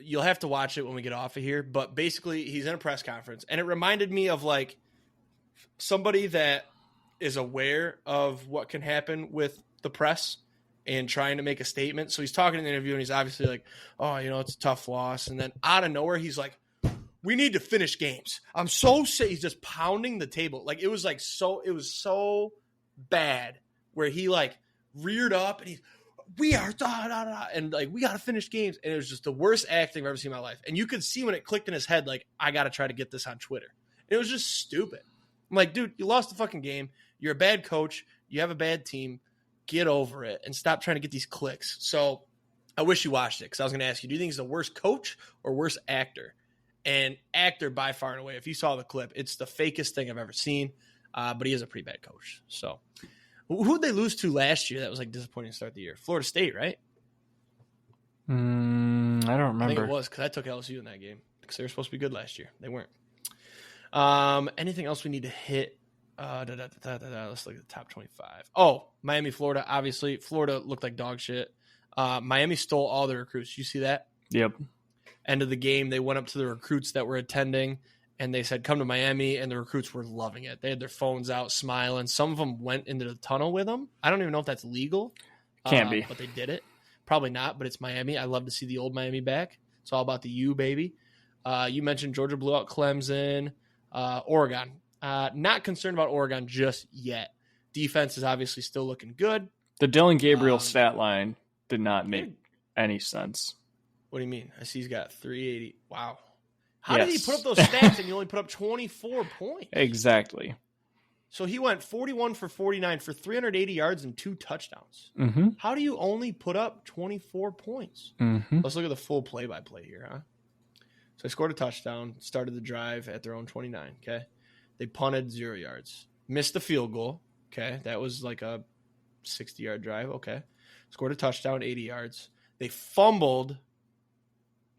you'll have to watch it when we get off of here, but basically he's in a press conference, and it reminded me of like somebody that is aware of what can happen with the press and trying to make a statement. So he's talking in the interview, and he's obviously like, oh, it's a tough loss. And then out of nowhere, he's like, we need to finish games. I'm so sick. He's just pounding the table. Like, it was so bad where he like reared up and we are and like, we got to finish games. And it was just the worst acting I've ever seen in my life. And you could see when it clicked in his head, like, I got to try to get this on Twitter. And it was just stupid. I'm like, dude, you lost the fucking game. You're a bad coach. You have a bad team. Get over it and stop trying to get these clicks. So I wish you watched it because I was going to ask you, do you think he's the worst coach or worst actor? And actor by far and away. If you saw the clip, it's the fakest thing I've ever seen. But he is a pretty bad coach. So who'd they lose to last year that was like disappointing to start the year? Florida State, right? I don't remember. I think it was because I took LSU in that game because they were supposed to be good last year. They weren't. Anything else we need to hit? Let's look at the top 25. Oh, Miami, Florida. Obviously, Florida looked like dog shit. Miami stole all their recruits. You see that? Yep. End of the game, they went up to the recruits that were attending, and they said, come to Miami, and the recruits were loving it. They had their phones out, smiling. Some of them went into the tunnel with them. I don't even know if that's legal. Can't be. But they did it. Probably not, but it's Miami. I love to see the old Miami back. It's all about the U, baby. You mentioned Georgia blew out Clemson. Oregon. Not concerned about Oregon just yet. Defense is obviously still looking good. The Dylan Gabriel stat line did not make any sense. What do you mean? I see he's got 380. Wow. How did he put up those stats and you only put up 24 points? Exactly. So he went 41 for 49 for 380 yards and 2 touchdowns. Mm-hmm. How do you only put up 24 points? Mm-hmm. Let's look at the full play-by-play here, huh? So they scored a touchdown, started the drive at their own 29, okay? They punted 0 yards. Missed the field goal, okay? That was like a 60-yard drive, okay? Scored a touchdown, 80 yards. They fumbled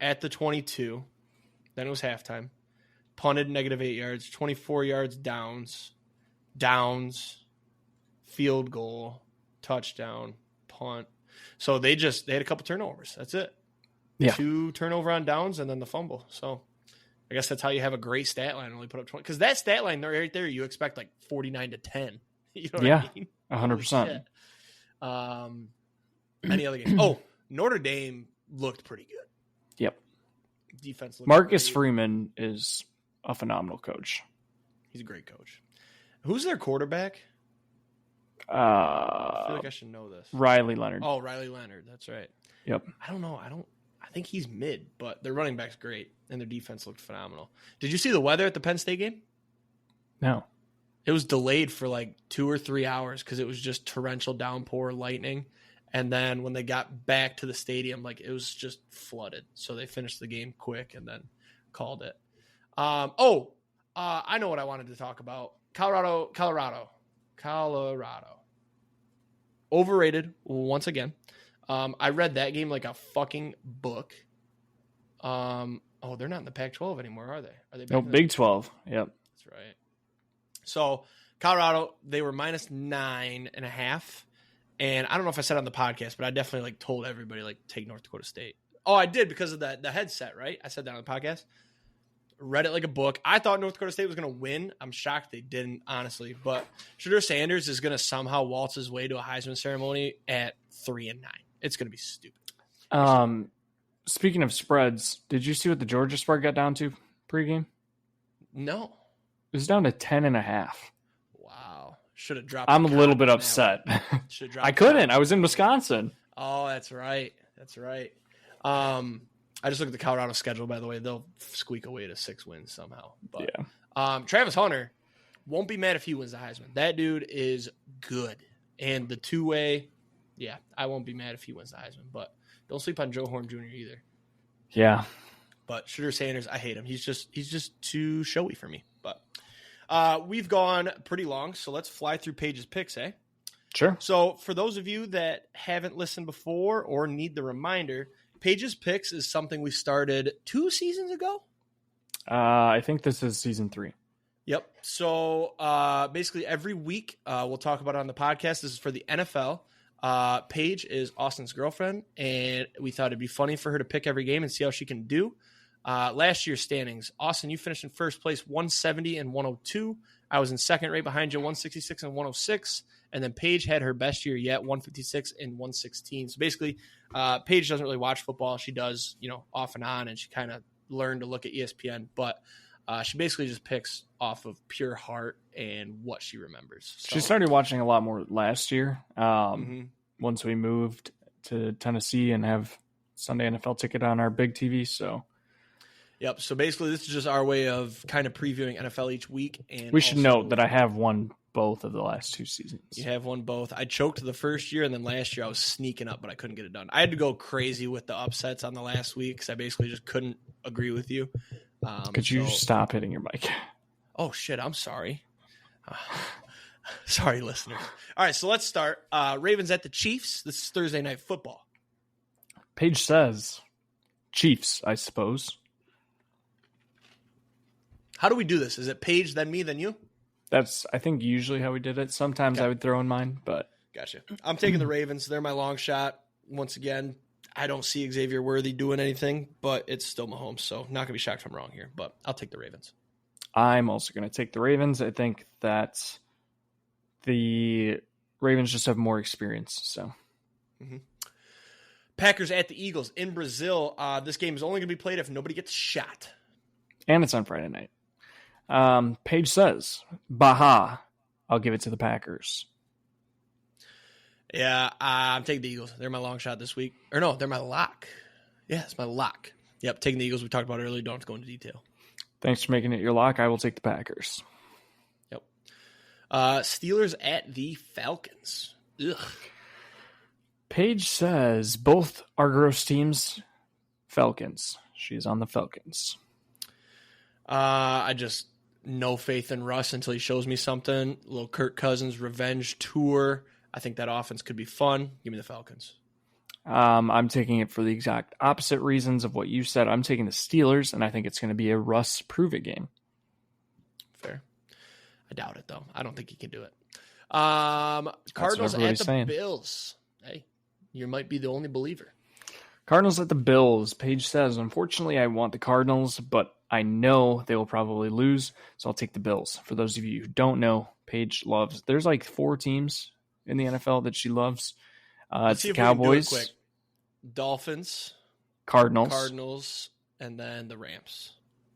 at the 22. Then it was halftime. Punted -8 yards, 24 yards downs, field goal, touchdown, punt. So they had a couple turnovers. That's it. Yeah. 2 turnover on downs and then the fumble. So I guess that's how you have a great stat line and only put up 20. Because that stat line right there, you expect like 49-10. You know what I mean? 100%. Any other games? Oh, Notre Dame looked pretty good. Yep. Defense looked Marcus great. Freeman is a phenomenal coach. He's a great coach. Who's their quarterback? I feel like I should know this. Riley Leonard. Oh, Riley Leonard. That's right. Yep. I don't know. I think he's mid, but their running back's great, and their defense looked phenomenal. Did you see the weather at the Penn State game? No. It was delayed for like 2 or 3 hours because it was just torrential downpour, lightning. And then when they got back to the stadium, like it was just flooded. So they finished the game quick and then called it. I know what I wanted to talk about. Colorado. Overrated once again. I read that game like a fucking book. They're not in the Pac-12 anymore, are they? Are they back in the Big 12. Yep. That's right. So Colorado, they were minus 9.5. And I don't know if I said on the podcast, but I definitely like told everybody like take North Dakota State. Oh, I did because of the headset, right? I said that on the podcast. Read it like a book. I thought North Dakota State was going to win. I'm shocked they didn't, honestly. But Shedeur Sanders is going to somehow waltz his way to a Heisman ceremony at 3-9. It's going to be stupid. Speaking of spreads, did you see what the Georgia spread got down to pregame? No. It was down to 10.5. Wow. Should have dropped. I'm a little bit upset. I couldn't. I was in Wisconsin. Oh, that's right. That's right. I just looked at the Colorado schedule, by the way. They'll squeak away to 6 wins somehow. But, yeah. Travis Hunter won't be mad if he wins the Heisman. That dude is good. And the two-way, yeah, I won't be mad if he wins the Heisman. But don't sleep on Joe Horn Jr. either. Yeah. But Shedeur Sanders, I hate him. He's just too showy for me. But we've gone pretty long, so let's fly through Paige's picks, eh? Sure. So for those of you that haven't listened before or need the reminder, Paige's Picks is something we started 2 seasons ago. I think this is season 3. Yep. So basically every week we'll talk about it on the podcast. This is for the NFL. Paige is Austin's girlfriend, and we thought it'd be funny for her to pick every game and see how she can do. Last year's standings, Austin, you finished in first place, 170 and 102. I was in second, right behind you, 166 and 106. And then Paige had her best year yet, 156 and 116. So basically, Paige doesn't really watch football. She does, off and on, and she kind of learned to look at ESPN. But she basically just picks off of pure heart and what she remembers. So, she started watching a lot more last year. Once we moved to Tennessee and have Sunday NFL ticket on our big TV. So, yep. So basically, this is just our way of kind of previewing NFL each week. And we should note that I have won both of the last 2 seasons. You have won both. I choked the first year, and then last year I was sneaking up, but I couldn't get it done. I had to go crazy with the upsets on the last week because I basically just couldn't agree with you. Could you stop hitting your mic? Oh, shit. I'm sorry. Sorry, listeners. All right, so let's start. Ravens at the Chiefs. This is Thursday Night Football. Paige says Chiefs, I suppose. How do we do this? Is it Paige, then me, then you? That's, I think, usually how we did it. Sometimes I would throw in mine, but... Gotcha. I'm taking the Ravens. They're my long shot. Once again, I don't see Xavier Worthy doing anything, but it's still Mahomes, so not going to be shocked if I'm wrong here, but I'll take the Ravens. I'm also going to take the Ravens. I think that the Ravens just have more experience, so... Mm-hmm. Packers at the Eagles in Brazil. This game is only going to be played if nobody gets shot. And it's on Friday night. Paige says, Baja, I'll give it to the Packers. Yeah, I'm taking the Eagles. They're my long shot this week. Or no, they're my lock. Yeah, it's my lock. Yep, taking the Eagles. We talked about it earlier. Don't have to go into detail. Thanks for making it your lock. I will take the Packers. Yep. Steelers at the Falcons. Ugh. Paige says, both are gross teams. Falcons. She's on the Falcons. I just no faith in Russ until he shows me something. A little Kirk Cousins revenge tour. I think that offense could be fun. Give me the Falcons. I'm taking it for the exact opposite reasons of what you said. I'm taking the Steelers, and I think it's going to be a Russ prove-it game. Fair. I doubt it, though. I don't think he can do it. Cardinals at the Bills. Hey, you might be the only believer. Cardinals at the Bills. Paige says, unfortunately, I want the Cardinals, but I know they will probably lose, so I'll take the Bills. For those of you who don't know, Paige loves, there's like 4 teams in the NFL that she loves. It's the Cowboys, Dolphins, Cardinals, and then the Rams.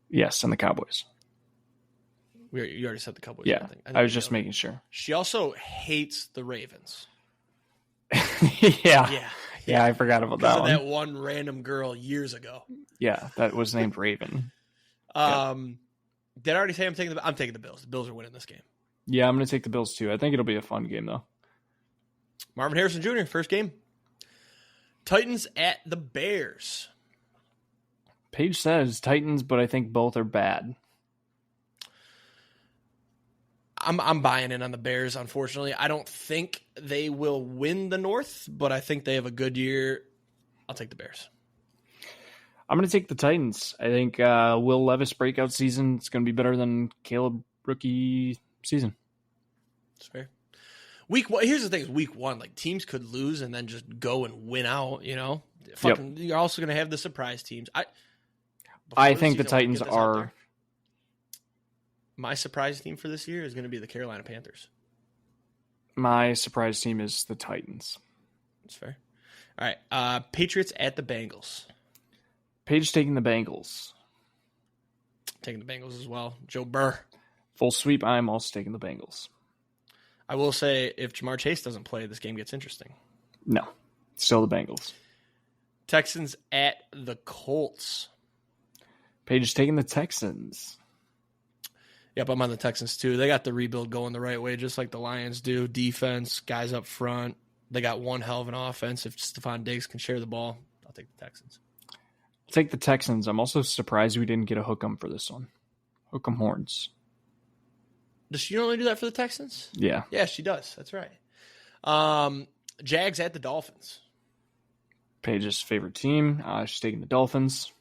Yes, and the Cowboys. You already said the Cowboys. Yeah, I was just making sure. She also hates the Ravens. Yeah, I forgot about that one. That one random girl years ago. Yeah, that was named Raven. Did I already say I'm taking the Bills? The Bills are winning this game. Yeah, I'm going to take the Bills too. I think it'll be a fun game though. Marvin Harrison Jr., first game. Titans at the Bears. Paige says Titans, but I think both are bad. I'm buying in on the Bears, unfortunately. I don't think they will win the North, but I think they have a good year. I'll take the Bears. I'm going to take the Titans. I think Will Levis breakout season is going to be better than Caleb rookie season. That's fair. Here's the thing: is week 1, like teams could lose and then just go and win out. You know, You're also going to have the surprise teams. I think the Titans are. My surprise team for this year is going to be the Carolina Panthers. My surprise team is the Titans. That's fair. All right, Patriots at the Bengals. Paige taking the Bengals. Taking the Bengals as well. Joe Burr. Full sweep. I'm also taking the Bengals. I will say, if Jamar Chase doesn't play, this game gets interesting. No. Still the Bengals. Texans at the Colts. Paige is taking the Texans. Yep, I'm on the Texans too. They got the rebuild going the right way, just like the Lions do. Defense, guys up front. They got one hell of an offense. If Stephon Diggs can share the ball, I'll take the Texans. I'll take the Texans. I'm also surprised we didn't get a hook'em for this one. Hook'em horns. Does she only do that for the Texans? Yeah. Yeah, she does. That's right. Jags at the Dolphins. Paige's favorite team. She's taking the Dolphins.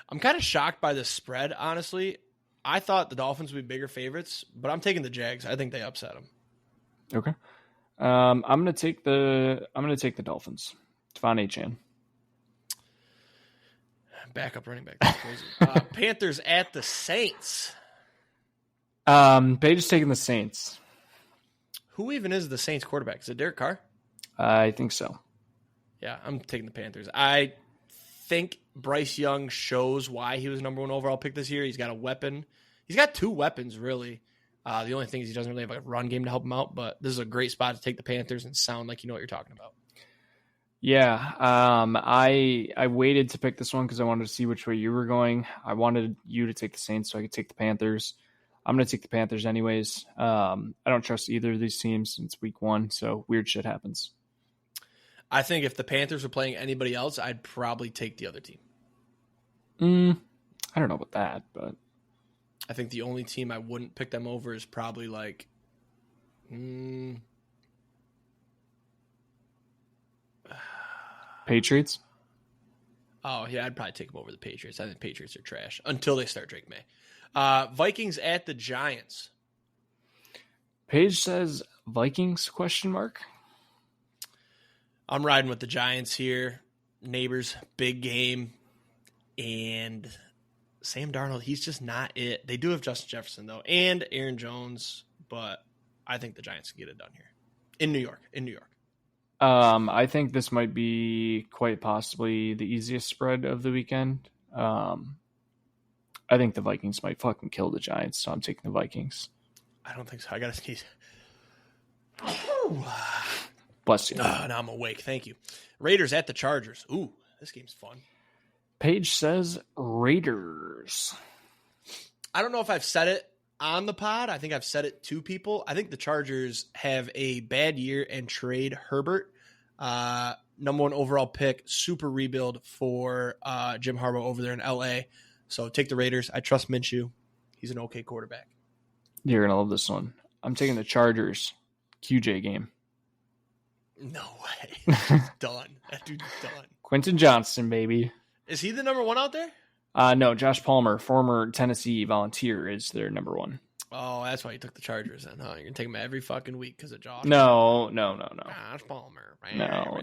I'm kind of shocked by the spread, honestly. I thought the Dolphins would be bigger favorites, but I'm taking the Jags. I think they upset them. Okay. I'm gonna take the Dolphins. Devon Achane. Backup running back. That's crazy. Panthers at the Saints. Paige is taking the Saints. Who even is the Saints quarterback? Is it Derek Carr? I think so. Yeah, I'm taking the Panthers. I think Bryce Young shows why he was number 1 overall pick this year. He's got a weapon. He's got 2 weapons, really. The only thing is he doesn't really have a run game to help him out, but this is a great spot to take the Panthers and sound like you know what you're talking about. Yeah, I waited to pick this one because I wanted to see which way you were going. I wanted you to take the Saints so I could take the Panthers. I'm going to take the Panthers anyways. I don't trust either of these teams since week 1, so weird shit happens. I think if the Panthers were playing anybody else, I'd probably take the other team. I don't know about that, but I think the only team I wouldn't pick them over is probably like Patriots. Oh, yeah, I'd probably take them over the Patriots. I think the Patriots are trash until they start Drake May. Vikings at the Giants. Paige says Vikings ? I'm riding with the Giants here. Neighbors, big game. And Sam Darnold, he's just not it. They do have Justin Jefferson, though, and Aaron Jones, but I think the Giants can get it done here. In New York. I think this might be quite possibly the easiest spread of the weekend. I think the Vikings might fucking kill the Giants, so I'm taking the Vikings. I don't think so. I got to sneeze. Bless you. Now I'm awake. Thank you. Raiders at the Chargers. Ooh, this game's fun. Paige says Raiders. I don't know if I've said it on the pod. I think I've said it to people. I think the Chargers have a bad year and trade Herbert. Number 1 overall pick, super rebuild for Jim Harbaugh over there in L.A. So take the Raiders. I trust Minshew. He's an okay quarterback. You're going to love this one. I'm taking the Chargers. QJ game. No way. He's done. That dude's done. Quentin Johnston, baby. Is he the number 1 out there? No, Josh Palmer, former Tennessee Volunteer, is their number 1. Oh, that's why you took the Chargers then, huh? You're going to take them every fucking week because of Josh. No. Josh Palmer. No.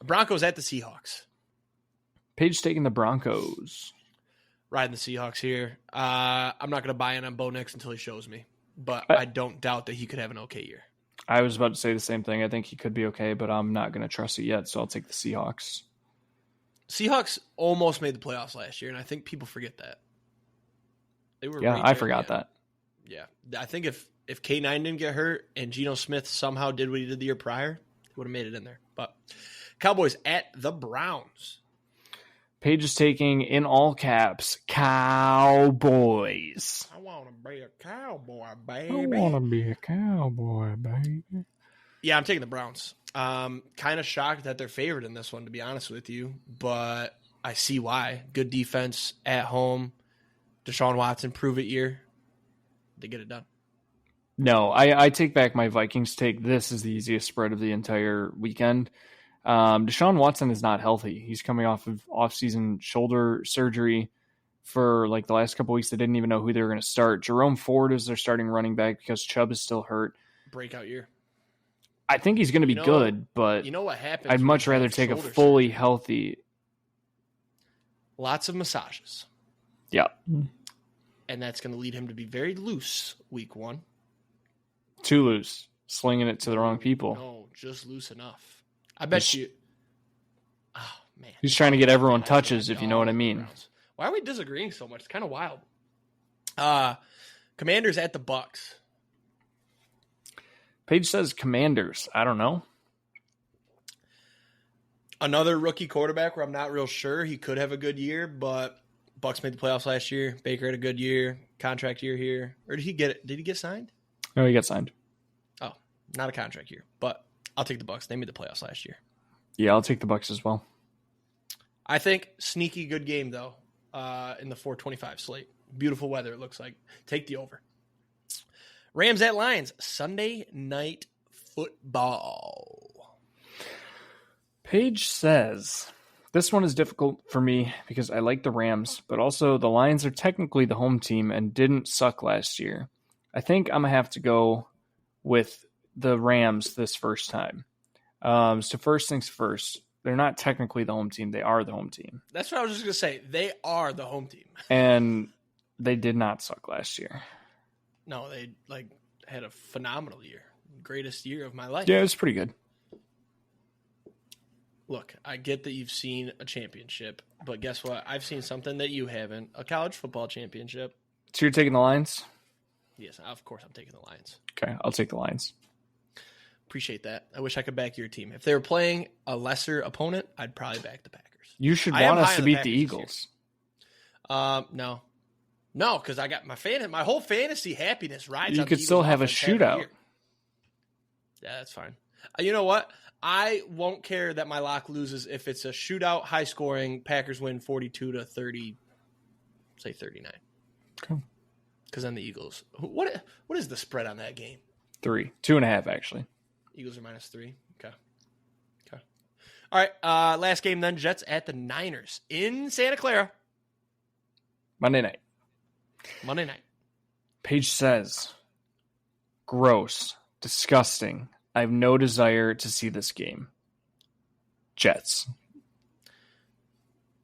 Broncos at the Seahawks. Paige taking the Broncos. Riding the Seahawks here. I'm not going to buy in on Bo Nix until he shows me, but I don't doubt that he could have an okay year. I was about to say the same thing. I think he could be okay, but I'm not going to trust it yet, so I'll take the Seahawks. Seahawks almost made the playoffs last year, and I think people forget that. They were I forgot that. Yeah. I think if K9 didn't get hurt and Geno Smith somehow did what he did the year prior, he would have made it in there. But Cowboys at the Browns. Paige is taking, in all caps, Cowboys. I want to be a cowboy, baby. I want to be a cowboy, baby. Yeah, I'm taking the Browns. Kind of shocked that they're favored in this one, to be honest with you, but I see why. Good defense at home. Deshaun Watson, prove it year. They get it done. No, I take back my Vikings take. This is the easiest spread of the entire weekend. Deshaun Watson is not healthy. He's coming off of off-season shoulder surgery for like the last couple weeks. They didn't even know who they were going to start. Jerome Ford is their starting running back because Chubb is still hurt. Breakout year. I think he's going to be good, but you know what happens? I'd much rather take a fully healthy. Lots of massages. Yeah. And that's going to lead him to be very loose week 1. Too loose. Slinging it to the wrong people. No, just loose enough. I bet you. Oh, man. He's trying to get everyone touches, if you know what I mean. Why are we disagreeing so much? It's kind of wild. Commanders at the Bucks. Paige says Commanders. I don't know. Another rookie quarterback where I'm not real sure. He could have a good year, but Bucks made the playoffs last year. Baker had a good year. Contract year here. Or did he get it? Did he get signed? No, he got signed. Oh, not a contract year, but I'll take the Bucks. They made the playoffs last year. Yeah, I'll take the Bucks as well. I think sneaky good game, though, in the 425 slate. Beautiful weather, it looks like. Take the over. Rams at Lions, Sunday night football. Paige says, this one is difficult for me because I like the Rams, but also the Lions are technically the home team and didn't suck last year. I think I'm going to have to go with the Rams this first time. So first things first, they're not technically the home team. They are the home team. That's what I was just going to say. They are the home team. And they did not suck last year. No, they had a phenomenal year. Greatest year of my life. Yeah, it was pretty good. Look, I get that you've seen a championship, but guess what? I've seen something that you haven't. A college football championship. So you're taking the Lions? Yes, of course I'm taking the Lions. Okay, I'll take the Lions. Appreciate that. I wish I could back your team. If they were playing a lesser opponent, I'd probably back the Packers. You should want us to beat the Eagles. No, because I got my whole fantasy happiness rides. You on could the still Eagles have a offense every shootout. year. Yeah, that's fine. You know what? I won't care that my lock loses if it's a shootout, high scoring. Packers win 42-30, say 39. Okay. Because then the Eagles. What is the spread on that game? 3, 2.5 actually. Eagles are -3. Okay. All right. Last game then. Jets at the Niners in Santa Clara. Monday night. Paige says, gross, disgusting. I have no desire to see this game. Jets.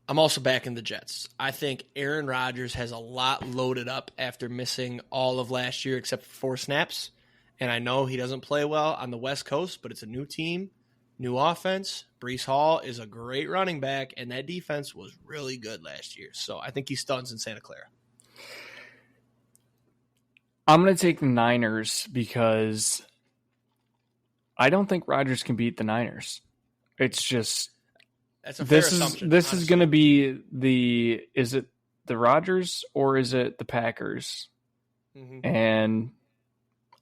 I'm also backing the Jets. I think Aaron Rodgers has a lot loaded up after missing all of last year except for 4 snaps. And I know he doesn't play well on the West Coast, but it's a new team, new offense. Breece Hall is a great running back, and that defense was really good last year. So I think he stuns in Santa Clara. I'm going to take the Niners because I don't think Rodgers can beat the Niners. It's just that's a fair assumption. This is going to be is it the Rodgers or is it the Packers? Mm-hmm. And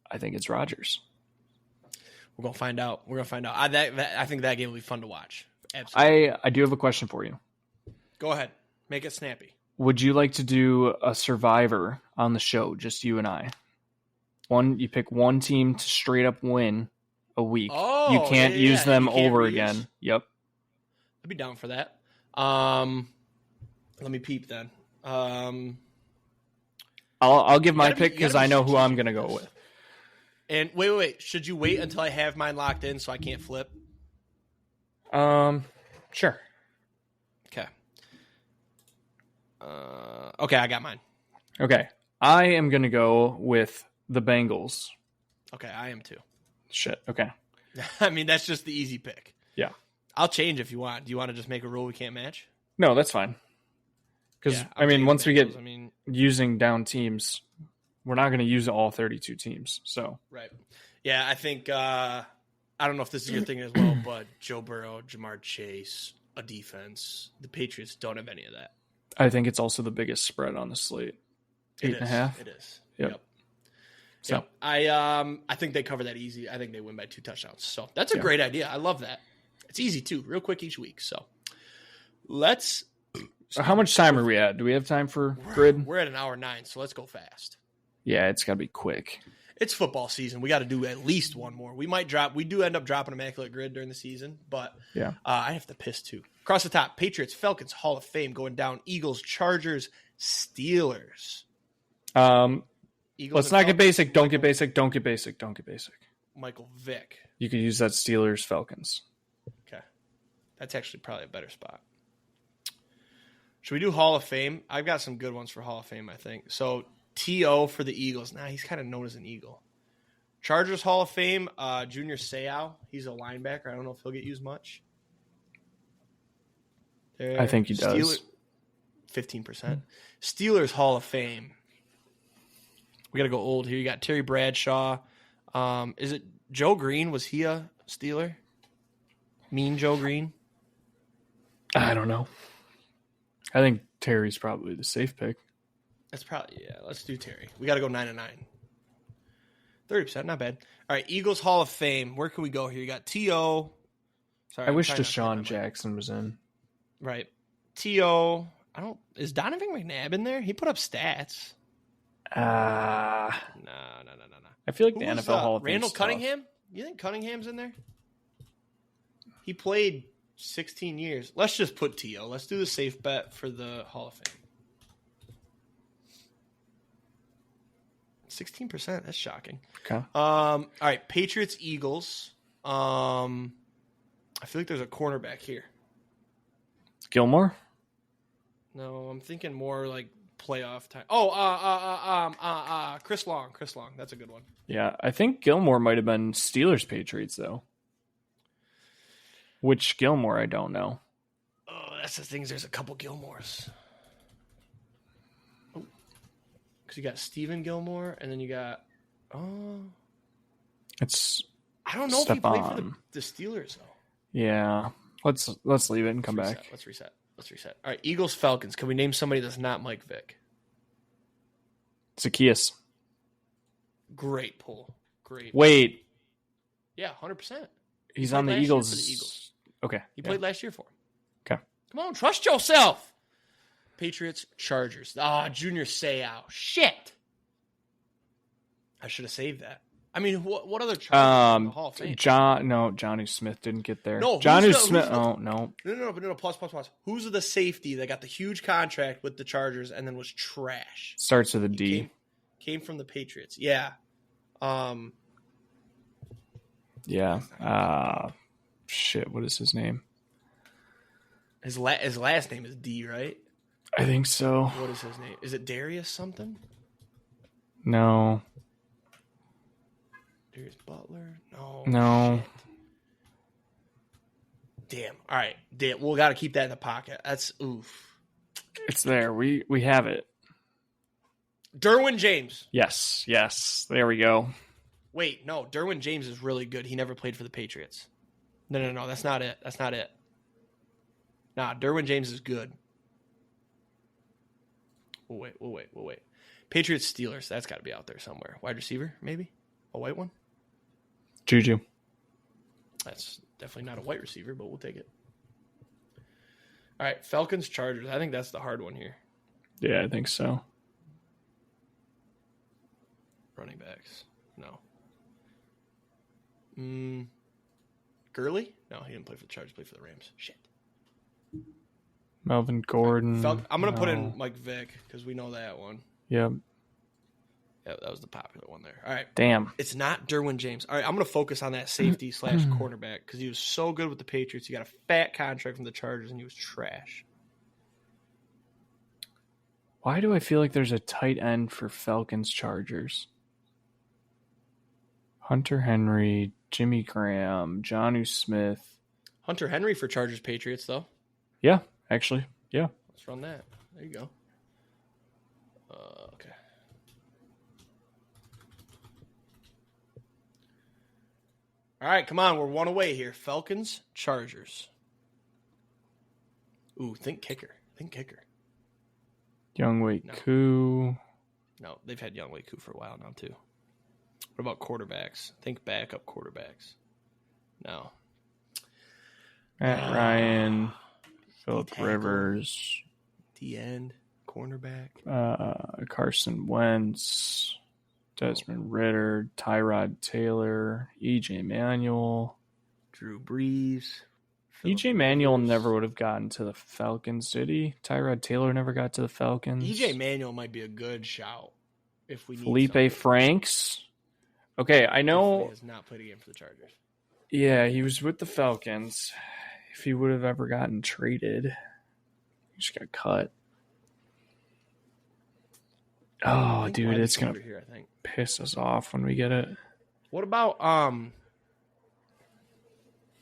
I think it's Rodgers. We're going to find out. I think that game will be fun to watch. Absolutely. I do have a question for you. Go ahead. Make it snappy. Would you like to do a survivor on the show, just you and I? You pick one team to straight up win a week. Oh, you can't use them over reuse. again. Yep. I'd be down for that. Let me peep then. I'll give my pick because I know who I'm going to go with. And wait. Should you wait until I have mine locked in so I can't flip? Sure. Okay. Okay, I got mine. Okay. I am going to go with the Bengals. Okay, I am too. Shit. Okay. I mean, that's just the easy pick. Yeah. I'll change if you want. Do you want to just make a rule we can't match? No, that's fine. Because, once we get using down teams, we're not going to use all 32 teams. So right. Yeah, I think I don't know if this is your thing as well, but Joe Burrow, Jamar Chase, a defense. The Patriots don't have any of that. I think it's also the biggest spread on the slate. 8.5. It is. Yep. So yep. I think they cover that easy. I think they win by 2 touchdowns. So that's a great idea. I love that. It's easy too, real quick each week. So let's. So how much time are we at? Do we have time for grid? We're at an hour 9, so let's go fast. Yeah, it's got to be quick. It's football season. We got to do at least one more. We might drop. We do end up dropping immaculate grid during the season, but yeah, I have to piss too. Across the top, Patriots, Falcons, Hall of Fame going down. Eagles, Chargers, Steelers. Eagles. Let's not get basic. Don't get basic. Don't get basic. Don't get basic. Michael Vick. You could use that Steelers, Falcons. Okay, that's actually probably a better spot. Should we do Hall of Fame? I've got some good ones for Hall of Fame, I think. So T.O. for the Eagles. Nah, he's kind of known as an Eagle. Chargers Hall of Fame, Junior Seau. He's a linebacker. I don't know if he'll get used much. I think he does. 15%. Steelers Hall of Fame. We got to go old here. You got Terry Bradshaw. Is it Joe Green? Was he a Steeler? Mean Joe Green? I don't know. I think Terry's probably the safe pick. That's probably, yeah, let's do Terry. We got to go 9-9. 30%, not bad. All right, Eagles Hall of Fame. Where can we go here? You got T.O. Sorry, I wish Deshaun Jackson was in. Right. T.O. Is Donovan McNabb in there? He put up stats. No. I feel like the NFL Hall of Fame. Randall Cunningham? You think Cunningham's in there? He played 16 years. Let's just put T.O. Let's do the safe bet for the Hall of Fame. 16%. That's shocking. Okay. All right. Patriots, Eagles. I feel like there's a cornerback here. Gilmore? No, I'm thinking more like playoff time. Chris Long. Chris Long. That's a good one. Yeah, I think Gilmore might have been Steelers Patriots though. Which Gilmore, I don't know. Oh, that's the thing. There's a couple Gilmores. Oh, because you got Stephen Gilmore, and then you got. Oh, it's. I don't know if he played for the Steelers though. Yeah, let's leave it and come back. Let's reset. All right, Eagles Falcons. Can we name somebody that's not Mike Vick? Zacchaeus. Great pull. Great. Wait. Yeah, 100%. He's on the Eagles. Okay. He played last year for him. Okay. Come on, trust yourself. Patriots, Chargers. Junior Seau. Shit. I should have saved that. I mean, what other Chargers in the Hall of Fame? Johnny Smith didn't get there. No, Johnny Smith. No. No. Pause. Who's the safety that got the huge contract with the Chargers and then was trash? Starts with a D. Came from the Patriots. Yeah. Yeah. Shit. What is his name? His last name is D, right? I think so. What is his name? Is it Darius something? No. Darius Butler? No. Shit. Damn. All right. We'll got to keep that in the pocket. That's oof. It's there. We have it. Derwin James. Yes. There we go. Wait, no. Derwin James is really good. He never played for the Patriots. No. That's not it. Nah, Derwin James is good. We'll wait. Patriots, Steelers. That's got to be out there somewhere. Wide receiver, maybe? A white one? Juju. That's definitely not a white receiver, but we'll take it. All right, Falcons, Chargers. I think that's the hard one here. Yeah, I think so. Running backs. No. Gurley? No, he didn't play for the Chargers. He played for the Rams. Shit. Melvin Gordon. I'm going to put in Mike Vick because we know that one. Yep. Yeah, that was the popular one there. All right. Damn. It's not Derwin James. All right, I'm going to focus on that safety / cornerback because he was so good with the Patriots. He got a fat contract from the Chargers, and he was trash. Why do I feel like there's a tight end for Falcons Chargers? Hunter Henry, Jimmy Graham, Jonnu Smith. Hunter Henry for Chargers Patriots, though. Yeah, actually. Yeah. Let's run that. There you go. Okay. All right, come on. We're one away here. Falcons, Chargers. Ooh, think kicker. Youngwei No. Koo. No, they've had Youngwei Koo for a while now, too. What about quarterbacks? Think backup quarterbacks. No. Matt Ryan. Philip D-tackle. Rivers. D-end. Cornerback. Carson Wentz. Desmond Ritter. Tyrod Taylor. E.J. Manuel. Drew Brees. E.J. Manuel never would have gotten to the Falcons, did he? Tyrod Taylor never got to the Falcons. E.J. Manuel might be a good shout if we need Felipe somebody. Franks. Okay, I know. He has not played a game for the Chargers. Yeah, he was with the Falcons. If he would have ever gotten traded, he just got cut. Oh, dude, it's going to piss us off when we get it. What about,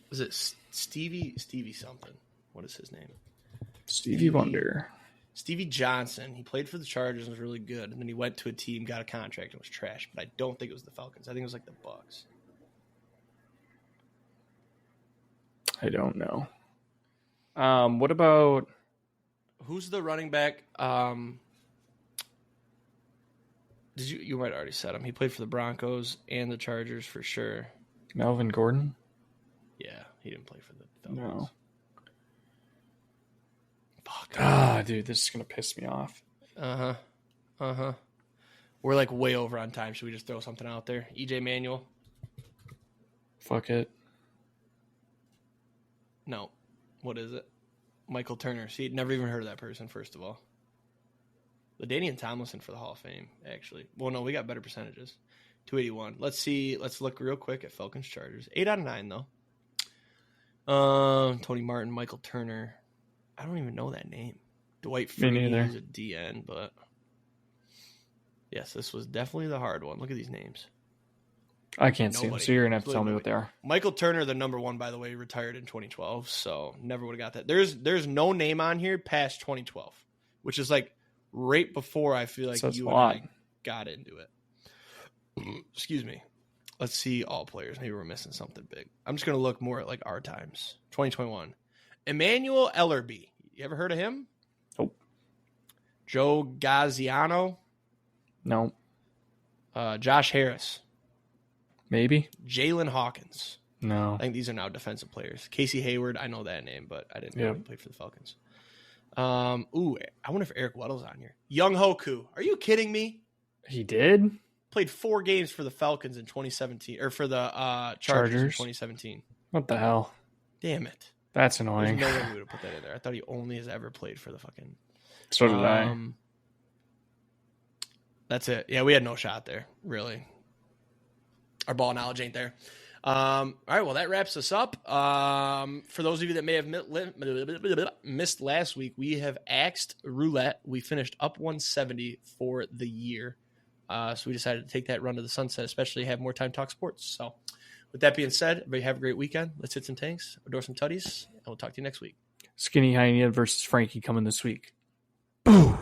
is it Stevie something? What is his name? Stevie Wonder. Stevie Johnson. He played for the Chargers and was really good. And then he went to a team, got a contract, and was trash. But I don't think it was the Falcons. I think it was like the Bucs. I don't know. What about... Who's the running back? You might have already said him. He played for the Broncos and the Chargers for sure. Melvin Gordon? Yeah, he didn't play for the Falcons. No. Fuck. Dude, this is going to piss me off. Uh-huh. We're like way over on time. Should we just throw something out there? E.J. Manuel? Fuck it. No. What is it? Michael Turner. See, never even heard of that person, first of all. LaDainian Tomlinson for the Hall of Fame, actually. Well, no, we got better percentages. 281. Let's see. Let's look real quick at Falcons Chargers. 8 out of 9, though. Tony Martin, Michael Turner. I don't even know that name. Dwight Freeney is a DN, but yes, this was definitely the hard one. Look at these names. I can't see them, so you're going to have to tell me what they are. Michael Turner, the number one, by the way, retired in 2012, so never would have got that. There's no name on here past 2012, which is like right before I feel like you and I got into it. Excuse me. Let's see all players. Maybe we're missing something big. I'm just going to look more at like our times. 2021. Emmanuel Ellerby. You ever heard of him? Nope. Joe Gaziano? No. Josh Harris? Maybe. Jalen Hawkins? No. I think these are now defensive players. Casey Hayward, I know that name, but I didn't know he played for the Falcons. I wonder if Eric Weddle's on here. Young Hoku. Are you kidding me? He did? Played 4 games for the Falcons in 2017, or for the Chargers in 2017. What the hell? Damn it. That's annoying. There's no way we would have put that in there. I thought he only has ever played for the fucking... So did I. That's it. Yeah, we had no shot there, really. Our ball knowledge ain't there. All right, well, that wraps us up. For those of you that may have missed last week, we have axed roulette. We finished up 170 for the year. So we decided to take that run to the sunset, especially have more time to talk sports. So with that being said, everybody have a great weekend. Let's hit some tanks, adore some tutties, and we'll talk to you next week. Skinny Hyena versus Frankie coming this week. Boom.